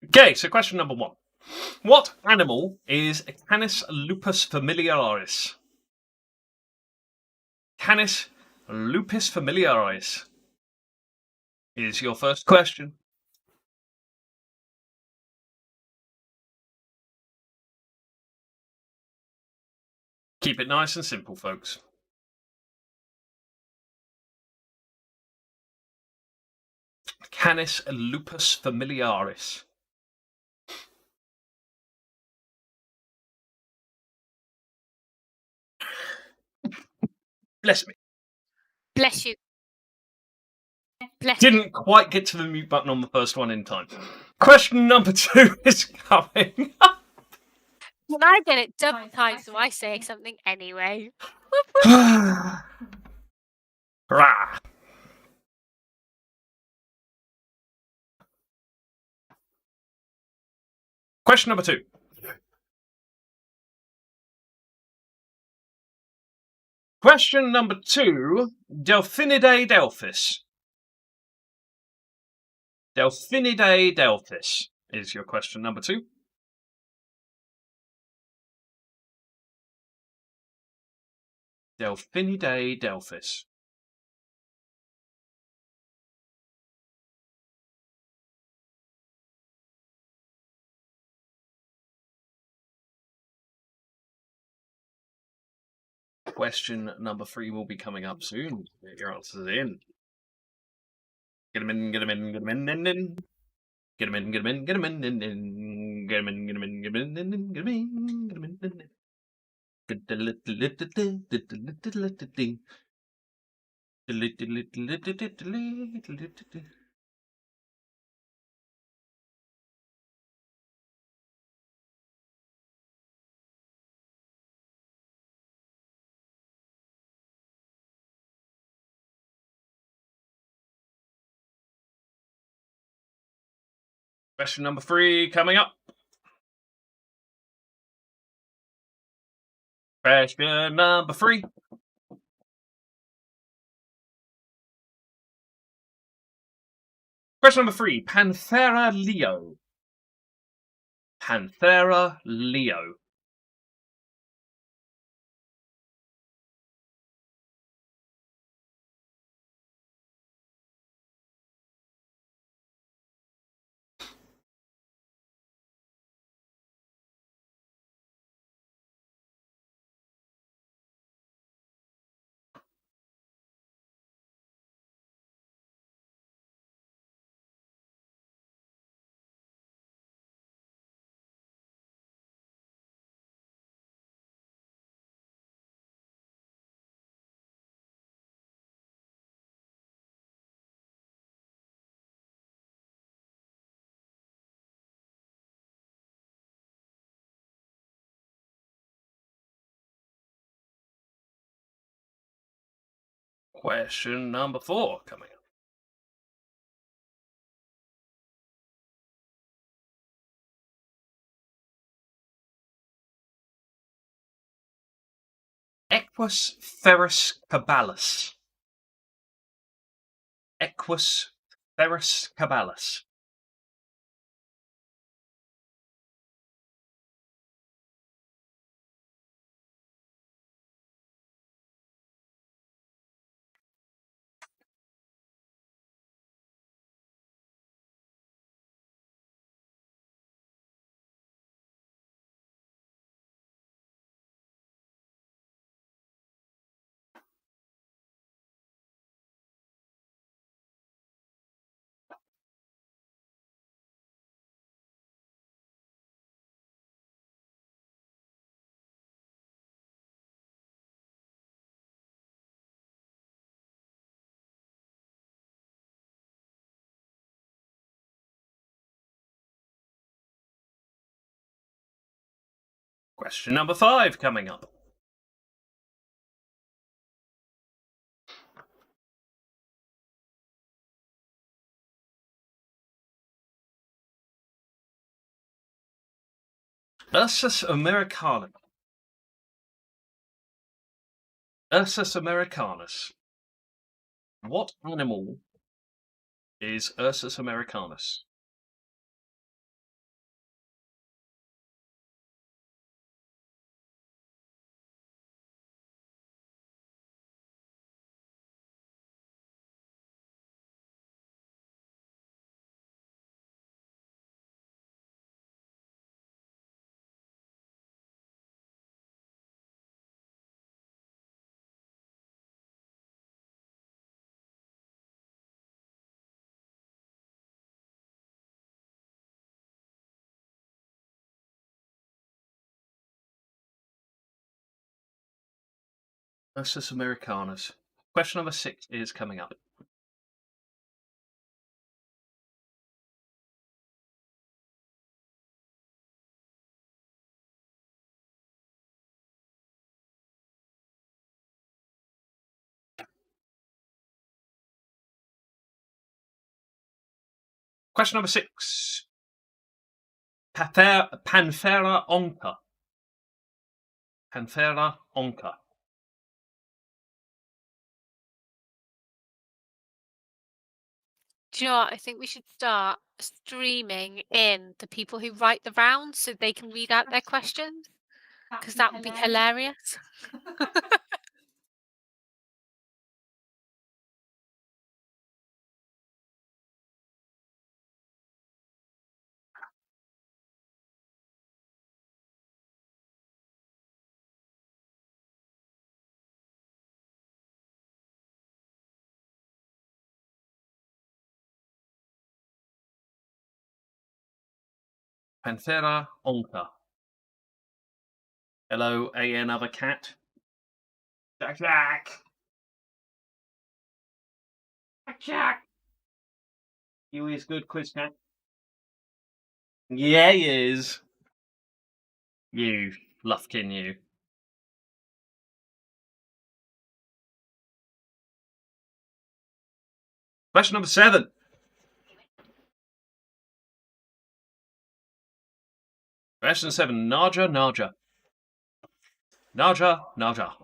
Okay, so question number 1. What animal is Canis lupus familiaris? Canis lupus familiaris is your first question. Keep it nice and simple, folks. Canis lupus familiaris. Bless me. Bless you. Bless you. Didn't quite get to the mute button on the first one in time. Question number 2 is coming up. When I get it double time, so I say something anyway. Rah. Question number 2. Question number 2, Delphinidae delphis. Delphinidae delphis is your question number 2. Delphinidae delphis. Question number 3 will be coming up soon. Get your answers in. Get them in, get them in, get them in. Get them in, get them in, get them in, get them in, get them in, get them in, get them in, get them in, get them in. Question number 3 coming up. Question number 3. Question number 3. Panthera leo. Panthera leo. Question number 4 coming up. Equus ferus caballus. Equus ferus caballus. Question number 5 coming up. Ursus americana. Ursus americanus. What animal is Ursus americanus? Ursus americanus. Question number 6 is coming up. Question number 6. Panthera onca. Panthera onca. Do you know what? I think we should start streaming in the people who write the rounds so they can read out their questions, because that would be hilarious. Panthera onca. Hello, another cat. Jack Jack. Jack Jack. You is good, quiz cat. Yeah, he is. You, Lufkin, you. Question number 7. Question 7. Naja, Naja. Naja, Naja.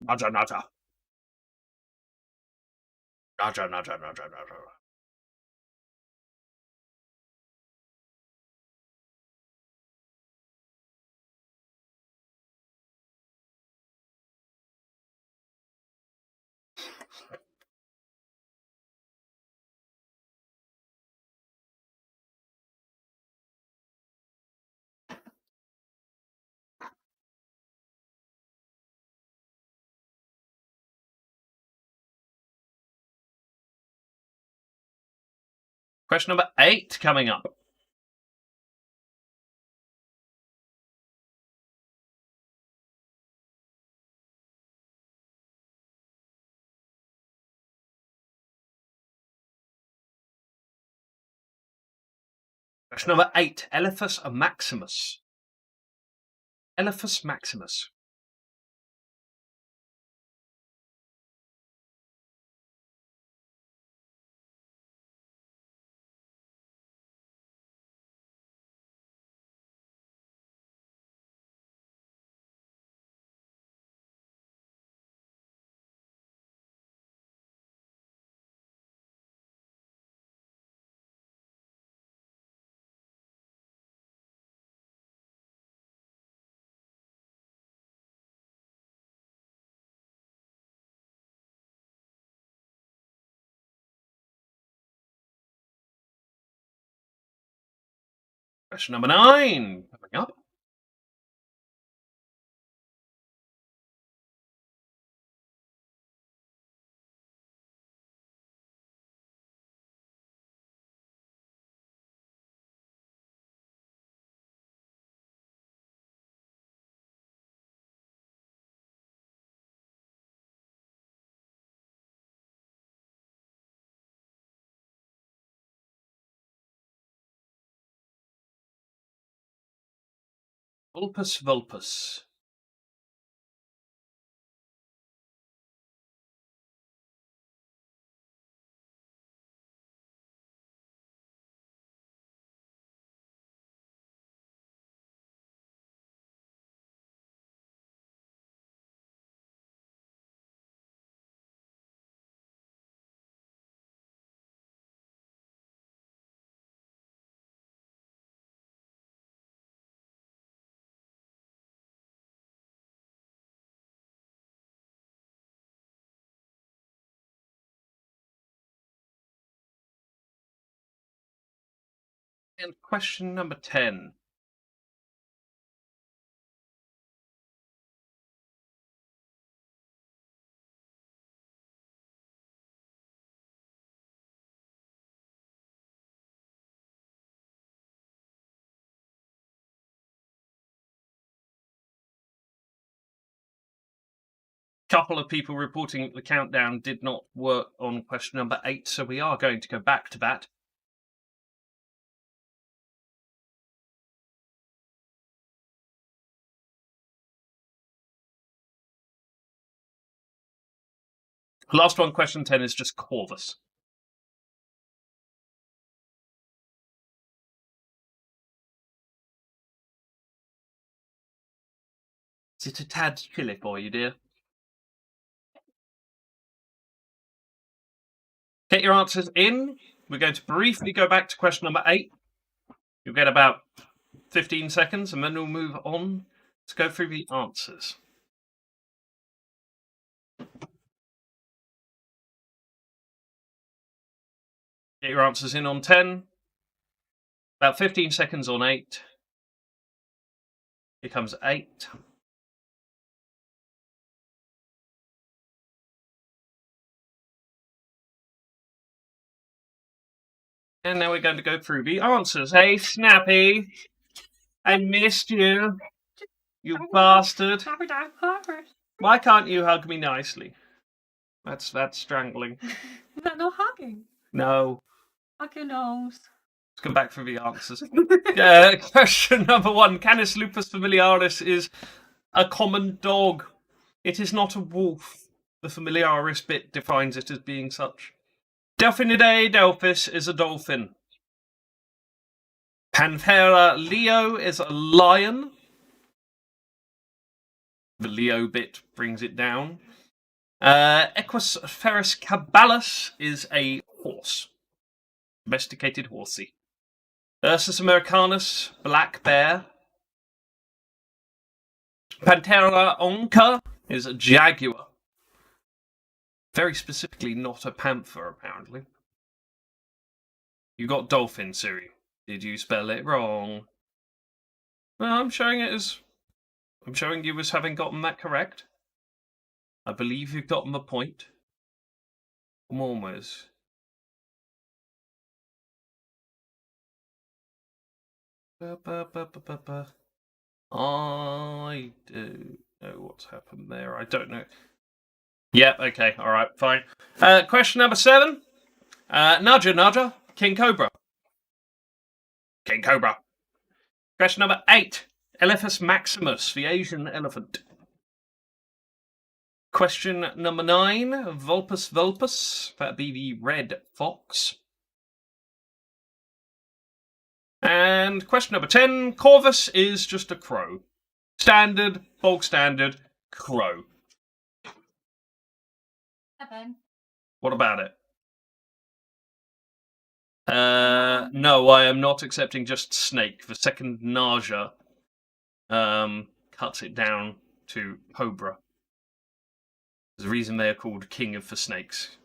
Naja, Naja. Naja, Naja, Naja, Naja. Question number 8 coming up. Question number 8. Elephas maximus. Elephas maximus. Question number 9 coming up. Vulpus Vulpus. And question number 10. Couple of people reporting that the countdown did not work on question number 8, so we are going to go back to that. Last one, question 10, is just Corvus. Is it a tad chilly for you, dear? Get your answers in. We're going to briefly go back to question number 8. You'll get about 15 seconds, and then we'll move on to go through the answers. Get your answers in on 10. About 15 seconds on 8. Here comes 8. And now we're going to go through the answers. Hey, Snappy! I missed you, you bastard. Why can't you hug me nicely? That's strangling. Is that no hugging? No. Hug your nose. Let's go back through the answers. Question number 1. Canis lupus familiaris is a common dog. It is not a wolf. The familiaris bit defines it as being such. Delphinidae delphis is a dolphin. Panthera leo is a lion. The Leo bit brings it down. Equus ferus caballus is a horse. Domesticated horsey. Ursus americanus, black bear. Panthera onca is a jaguar. Very specifically not a panther, apparently. You got dolphin, Siri. Did you spell it wrong? No, I'm showing you as having gotten that correct. I believe you've gotten the point. Come on, Wes. I do know what's happened there. I don't know. Yeah, okay, alright, fine. Question number 7. Naja, King Cobra. King Cobra. Question number 8. Elephas maximus, the Asian elephant. Question number 9. Vulpus vulpus, that'd be the red fox. And question number 10. Corvus is just a crow. Standard, bog standard, crow. 7. What about it? No, I am not accepting just snake. The second nausea cuts it down to cobra. There's a reason they are called king of the snakes.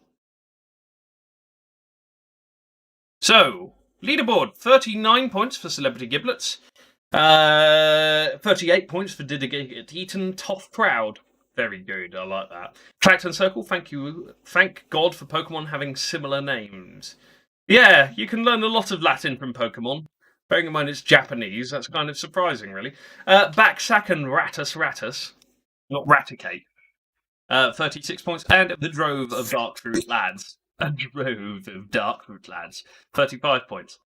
So, leaderboard, 39 points for Celebrity Giblets. 38 points for Did It Get Eaten? Tough crowd. Very good, I like that. Tract and Circle, thank you. Thank God for Pokemon having similar names. Yeah, you can learn a lot of Latin from Pokemon. Bearing in mind it's Japanese, that's kind of surprising, really. Backsack and Ratus. Not Raticate. 36 points. And the Drove of Darkroot Lads. A Drove of Darkroot Lads. 35 points.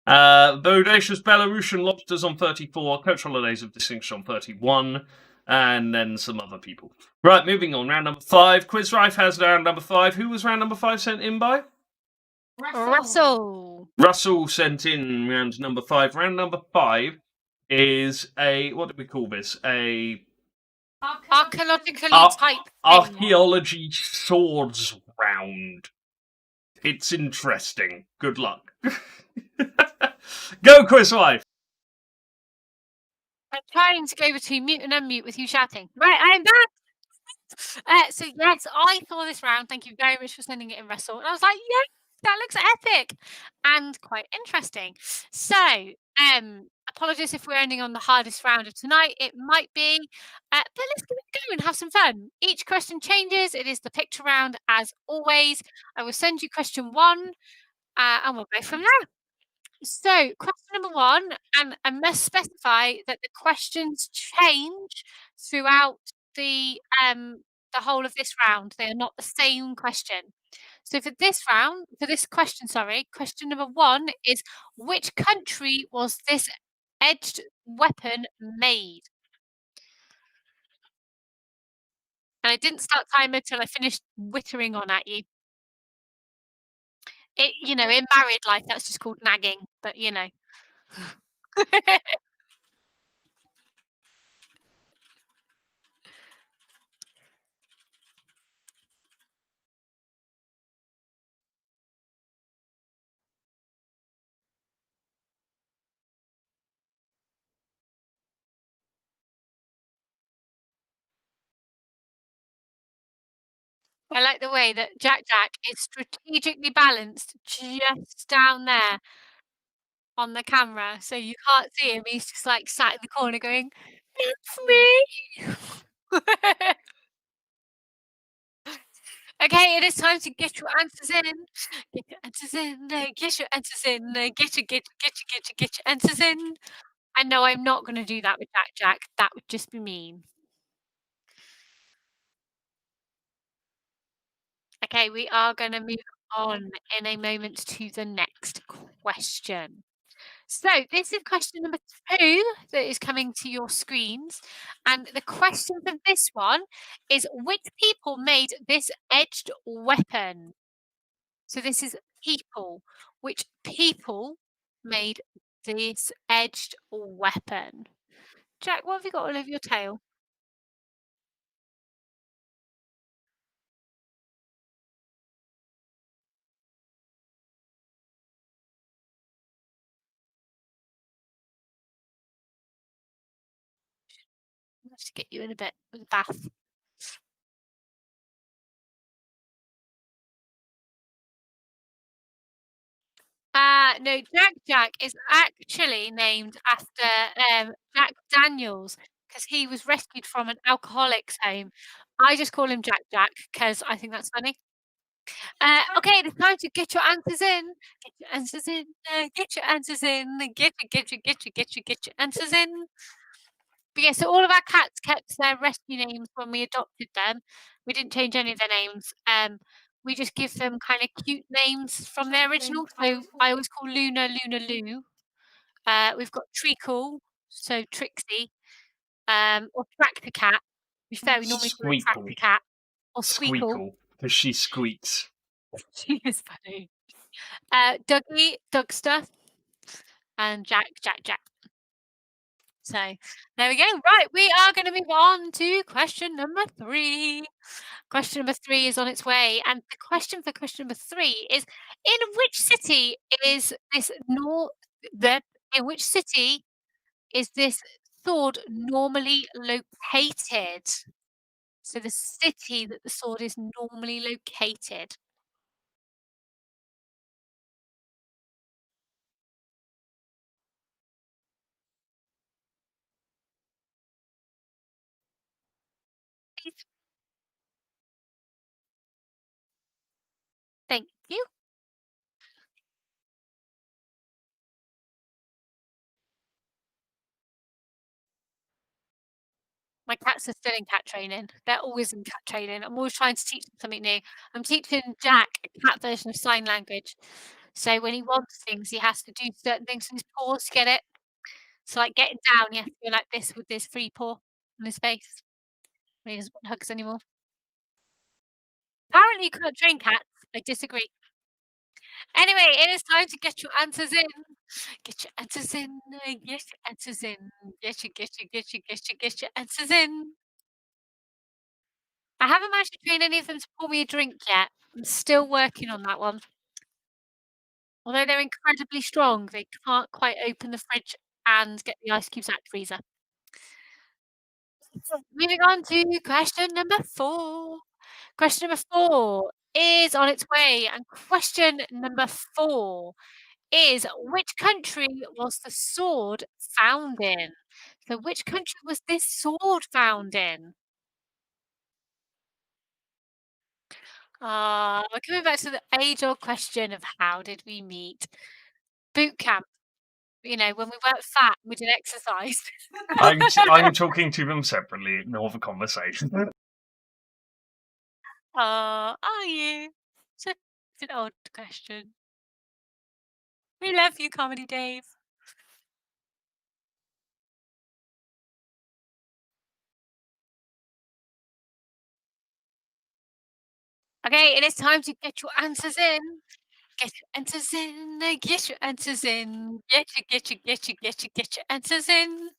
Bodacious Belarusian Lobsters on 34, Coach Holidays of Distinction on 31, and then some other people. Right, moving on. Round number 5. Quiz Rife has round number 5. Who was round number 5 sent in by? Russell. Russell sent in round number 5. Round number 5 is a, what do we call this? A Archaeologically type thing. archaeology swords round. It's interesting. Good luck. Go, Quiz Wife. I'm trying to go between mute and unmute with you shouting. Right, I am back. So yes, I saw this round. Thank you very much for sending it in, Russell. And I was like, yeah, that looks epic and quite interesting. So, apologies if we're ending on the hardest round of tonight. It might be, but let's give it a go and have some fun. Each question changes. It is the picture round as always. I will send you question 1, and we'll go from there. So, question number 1, and I must specify that the questions change throughout the whole of this round. They are not the same question. So for this question, question number 1 is, which country was this edged weapon made? And I didn't start timer till I finished wittering on at you. In married life, that's just called nagging, but I like the way that Jack is strategically balanced just down there on the camera, so you can't see him. He's just like sat in the corner going, "It's me." Okay, it is time to get your answers in. Get your answers in. Get your answers in. Get your answers in. And no, I'm not going to do that with Jack. That would just be mean. Okay, we are going to move on in a moment to the next question. So this is question number 2 that is coming to your screens. And the question for this one is, which people made this edged weapon? So this is people. Which people made this edged weapon? Jack, what have you got all over your tail? Let's get you in a bit with a bath. No, Jack is actually named after Jack Daniels because he was rescued from an alcoholics home. I just call him Jack because I think that's funny. Okay, it's time to get your answers in. Get your answers in. Get your answers in. Get your answers in. But yeah, so all of our cats kept their rescue names when we adopted them. We didn't change any of their names. We just give them kind of cute names from their original. So I always call Luna Lou. We've got Treacle, so Trixie, or Tractor Cat. To be fair, we normally call it Tractor Cat or Squeakle because she squeaks. She is funny. Dougie, Dougster, and Jack. So there we go. Right, we are going to move on to question number 3. Question number 3 is on its way, and the question for question number 3 is: in which city is this sword normally located? So the city that the sword is normally located. Please. Thank you. My cats are still in cat training. They're always in cat training. I'm always trying to teach them something new. I'm teaching Jack a cat version of sign language. So when he wants things, he has to do certain things with his paws to get it. So like getting down, he has to go like this with his free paw on his face when he doesn't want hugs anymore. Apparently you can't train cats. I disagree. Anyway, it is time to get your answers in. Get your answers in. Get your answers in. Get your answers in. I haven't managed to train any of them to pour me a drink yet. I'm still working on that one. Although they're incredibly strong, they can't quite open the fridge and get the ice cubes out the freezer. Moving on to question number 4. Question number 4 is on its way, and question number 4 is, which country was the sword found in? So which country was this sword found in? We're coming back to the age-old question of how did we meet? Boot camp. You know, when we weren't fat, we did exercise. I'm talking to them separately. Ignore the conversation. Are you? Such an odd question. We love you, Comedy Dave. Okay, it is time to get your answers in. Get your answers in. Get your answers in. Get your answers in.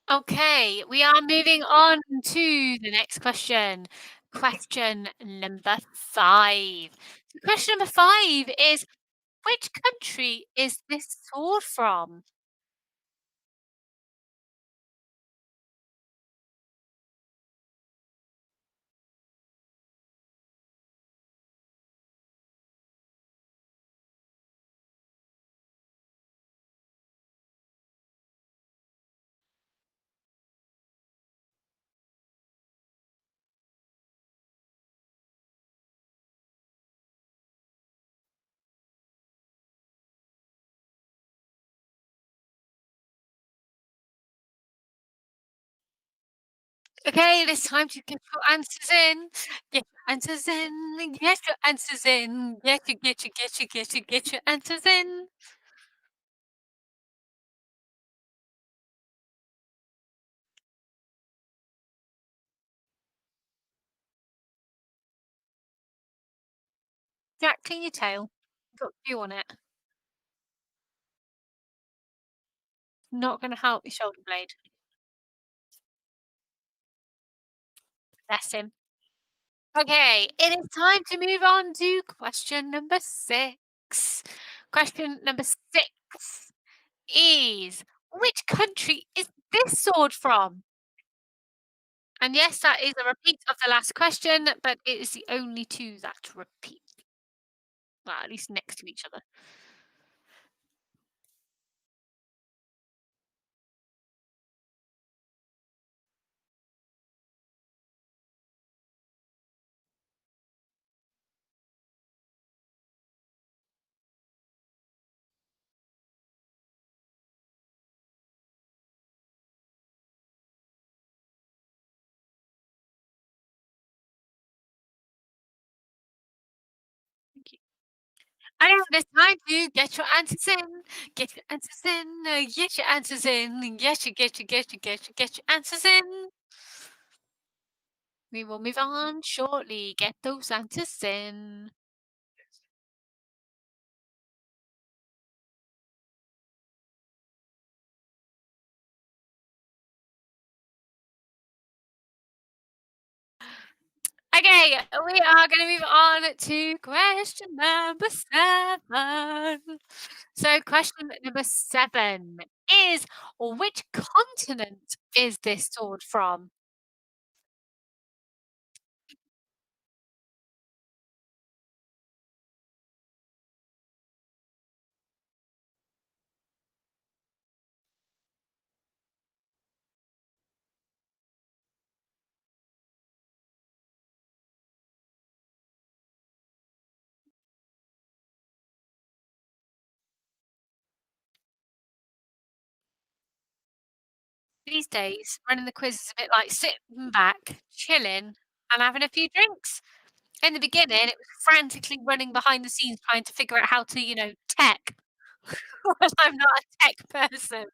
Okay, we are moving on to the next question. Question number 5. Question number 5 is, which country is this sword from? Okay, it is time to get your answers in. Get your answers in. Get your answers in. Get your answers in. Jack, clean your tail. Got dew on it. Not going to help your shoulder blade. Bless him. Okay, it is time to move on to question number 6. Question number 6 is, which country is this sword from? And yes, that is a repeat of the last question, but it is the only 2 that repeat. Well, at least next to each other. Thank you. And it's time to get your answers in. Get your answers in. Get your answers in. Get your answers in. We will move on shortly. Get those answers in. Okay, we are going to move on to question number 7. So question number 7 is, which continent is this sword from? These days, running the quiz is a bit like sitting back, chilling, and having a few drinks. In the beginning, it was frantically running behind the scenes trying to figure out how to, tech. Whereas I'm not a tech person.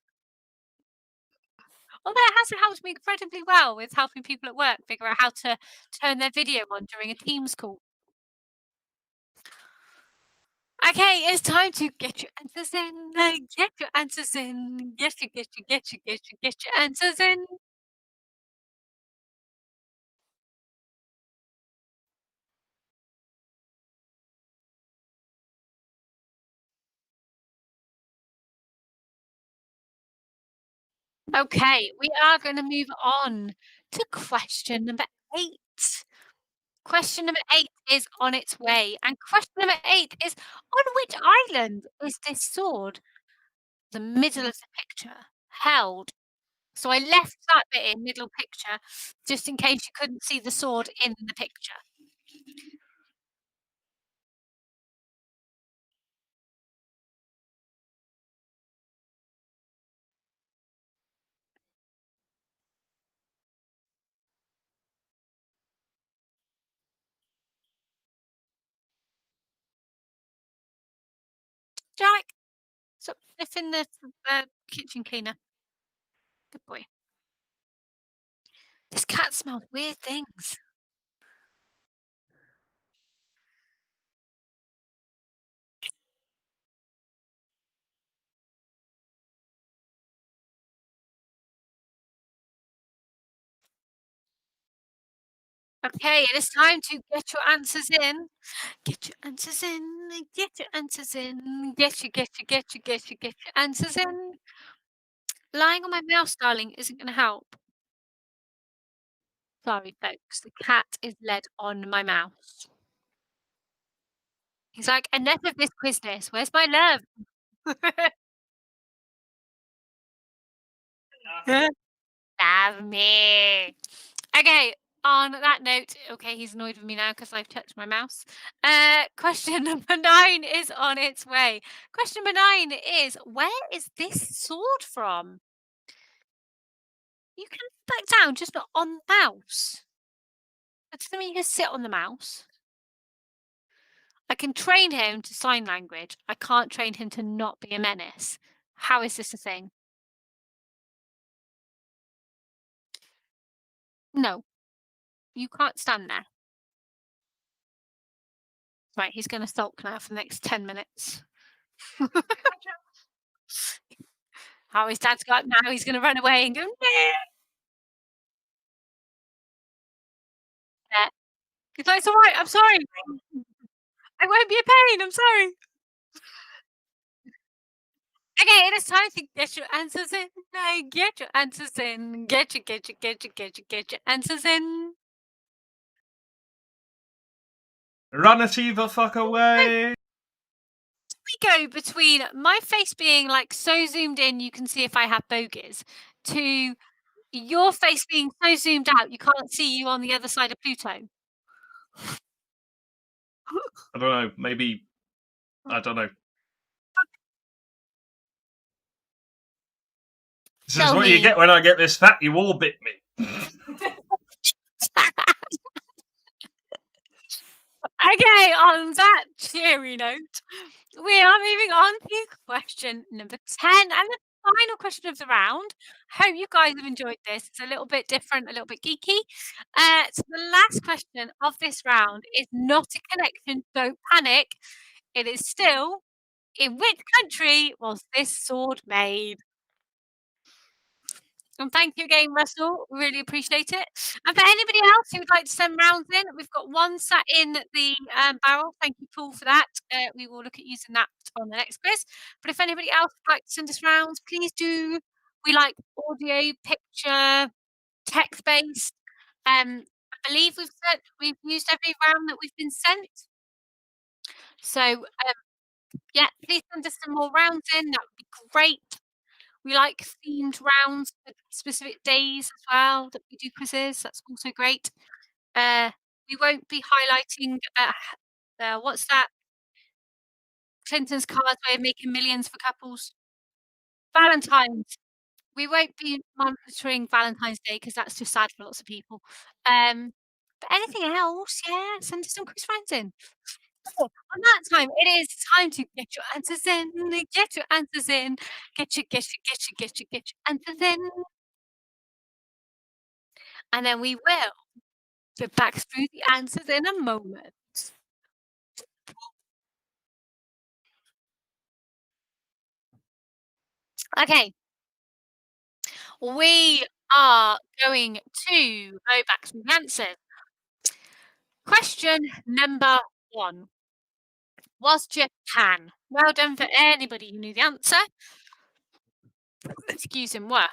Although it has helped me incredibly well with helping people at work figure out how to turn their video on during a Teams call. Okay, it's time to get your answers in. Get your answers in. Get your answers in. Okay, we are going to move on to question number 8. Question number 8 is on its way. And question number 8 is, on which island is this sword? The middle of the picture, held. So I left that bit in middle picture, just in case you couldn't see the sword in the picture. Jack, stop sniffing the kitchen cleaner. Good boy. This cat smells weird things. Okay, it is time to get your answers in. Get your answers in. Get your answers in. Get your answers in. Lying on my mouse, darling, isn't going to help. Sorry, folks. The cat is led on my mouse. He's like, enough of this quizness. Where's my love? Love me. Okay, on that note, okay, he's annoyed with me now because I've touched my mouse. Question number 9 is on its way. Question number 9 is, where is this sword from? You can back down, just not on the mouse. That doesn't mean you can sit on the mouse. I can train him to sign language. I can't train him to not be a menace. How is this a thing? No. You can't stand there. Right, he's going to sulk now for the next 10 minutes. Oh, his dad's got now. He's going to run away and go, yeah. He's like, it's all right. I'm sorry. I won't be a pain. I'm sorry. Okay, it is time to get your answers in. Get your answers in. Get your answers in. Run it the fuck away. We go between my face being like so zoomed in you can see if I have bogies to your face being so zoomed out you can't see you on the other side of Pluto. I don't know. Maybe. I don't know. This is what you get when I get this fat. You all bit me. Okay, on that cheery note, we are moving on to question number 10 and the final question of the round. Hope you guys have enjoyed this. It's a little bit different, a little bit geeky. So the last question of this round is not a connection, don't panic. It is still, in which country was this sword made? And thank you again, Russell. Really appreciate it. And for anybody else who would like to send rounds in, we've got one sat in the barrel. Thank you, Paul, for that. We will look at using that on the next quiz. But if anybody else would like to send us rounds, please do. We like audio, picture, text-based. I believe we've used every round that we've been sent. So yeah, please send us some more rounds in. That would be great. We like themed rounds for specific days as well that we do quizzes. That's also great. We won't be highlighting what's that? Clinton's car's way of making millions for couples. Valentine's. we won't be monitoring Valentine's Day because that's just sad for lots of people. But anything else, yeah, send us some quiz rounds in. So, on that time, it is time to get your answers in. Get your answers in. Get your answers in. And then we will get back through the answers in a moment. Okay. We are going to go back to the answers. Question number 1 was Japan. Well done for anybody who knew the answer. Excuse him, what?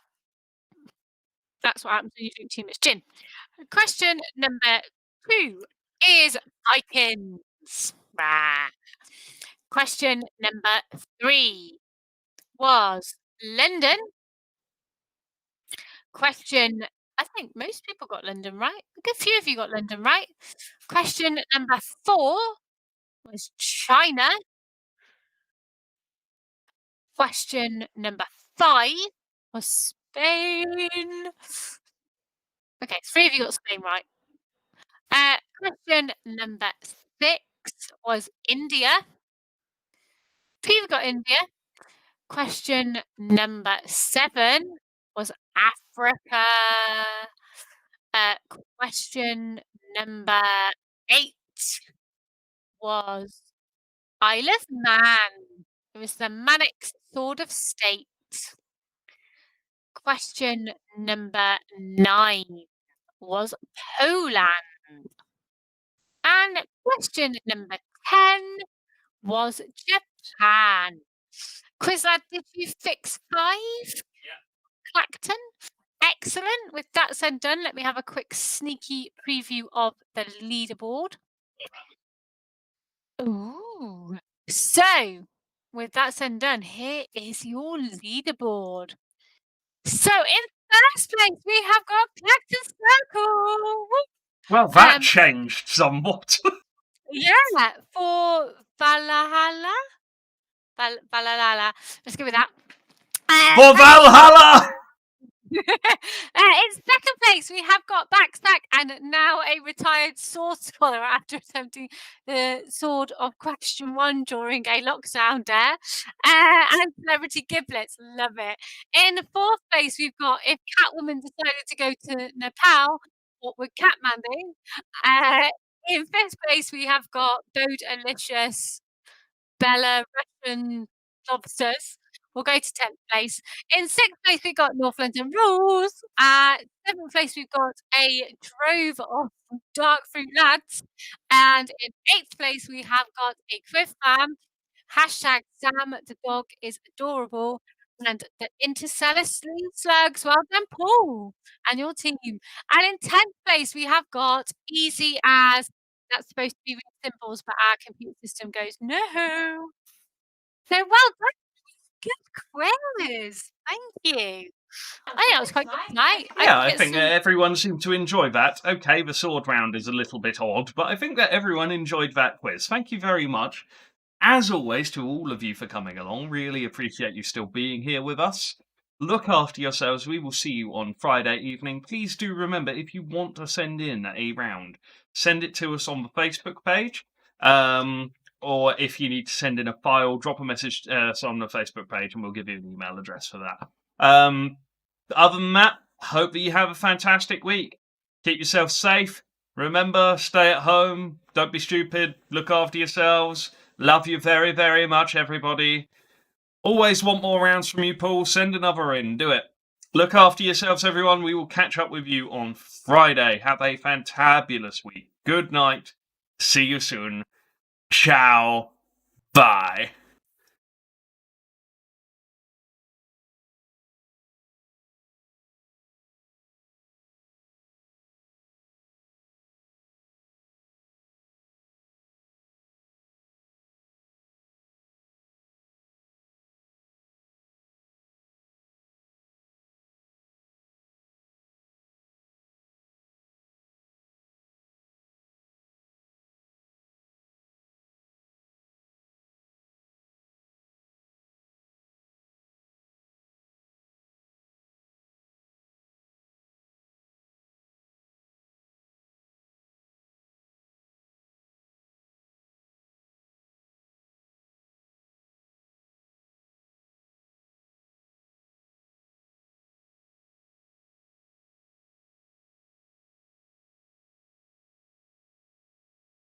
That's what happens when you drink too much gin. Question number 2 is Pinecones. Question number 3 was London. Question, I think most people got London right. A good few of you got London right. Question number 4 was China. Question number 5 was Spain. Okay, 3 of you got Spain right. Question number 6 was India. 2 of you got India. Question number 7 was Africa. Question number 8 was Isle of Man. It was the Manic Sword of State. Question number 9 was Poland. And question number 10 was Japan. Quizlad, did you fix 5? Yeah. Clacton? Excellent. With that said done, let me have a quick sneaky preview of the leaderboard. Ooh. So, with that said done, here is your leaderboard. So, in first place, we have got Clacton Circle. Well, that changed somewhat. Yeah, for Valhalla. Valhalla. Let's go with that. For Valhalla! In second place, we have got Backstack and now a retired sword scholar after attempting the sword of question 1 during a lockdown dare. And Celebrity Giblets, love it. In fourth place, we've got If Catwoman decided to go to Nepal, what would Catman do? In fifth place, we have got Bode Alicious, Bella Russian Lobsters. We'll go to 10th place. In 6th place, we've got North London Rules. 7th place, we've got a drove of Dark Fruit Lads. And in 8th place, we have got a Quiff Fam. Hashtag Sam the dog is adorable. And the Interstellar Slugs. Well done, Paul, and your team. And in 10th place, we have got Easy As. That's supposed to be really simple, but our computer system goes, no. So well done. Good quiz. Thank you. I think it was quite good tonight. Yeah, I think everyone seemed to enjoy that. Okay, the sword round is a little bit odd, but I think that everyone enjoyed that quiz. Thank you very much, as always, to all of you for coming along. Really appreciate you still being here with us. Look after yourselves. We will see you on Friday evening. Please do remember, if you want to send in a round, send it to us on the Facebook page. Or if you need to send in a file, drop a message to us on the Facebook page and we'll give you an email address for that. Other than that, hope that you have a fantastic week. Keep yourself safe. Remember, stay at home. Don't be stupid. Look after yourselves. Love you very, very much, everybody. Always want more rounds from you, Paul. Send another in. Do it. Look after yourselves, everyone. We will catch up with you on Friday. Have a fantabulous week. Good night. See you soon. Ciao. Bye.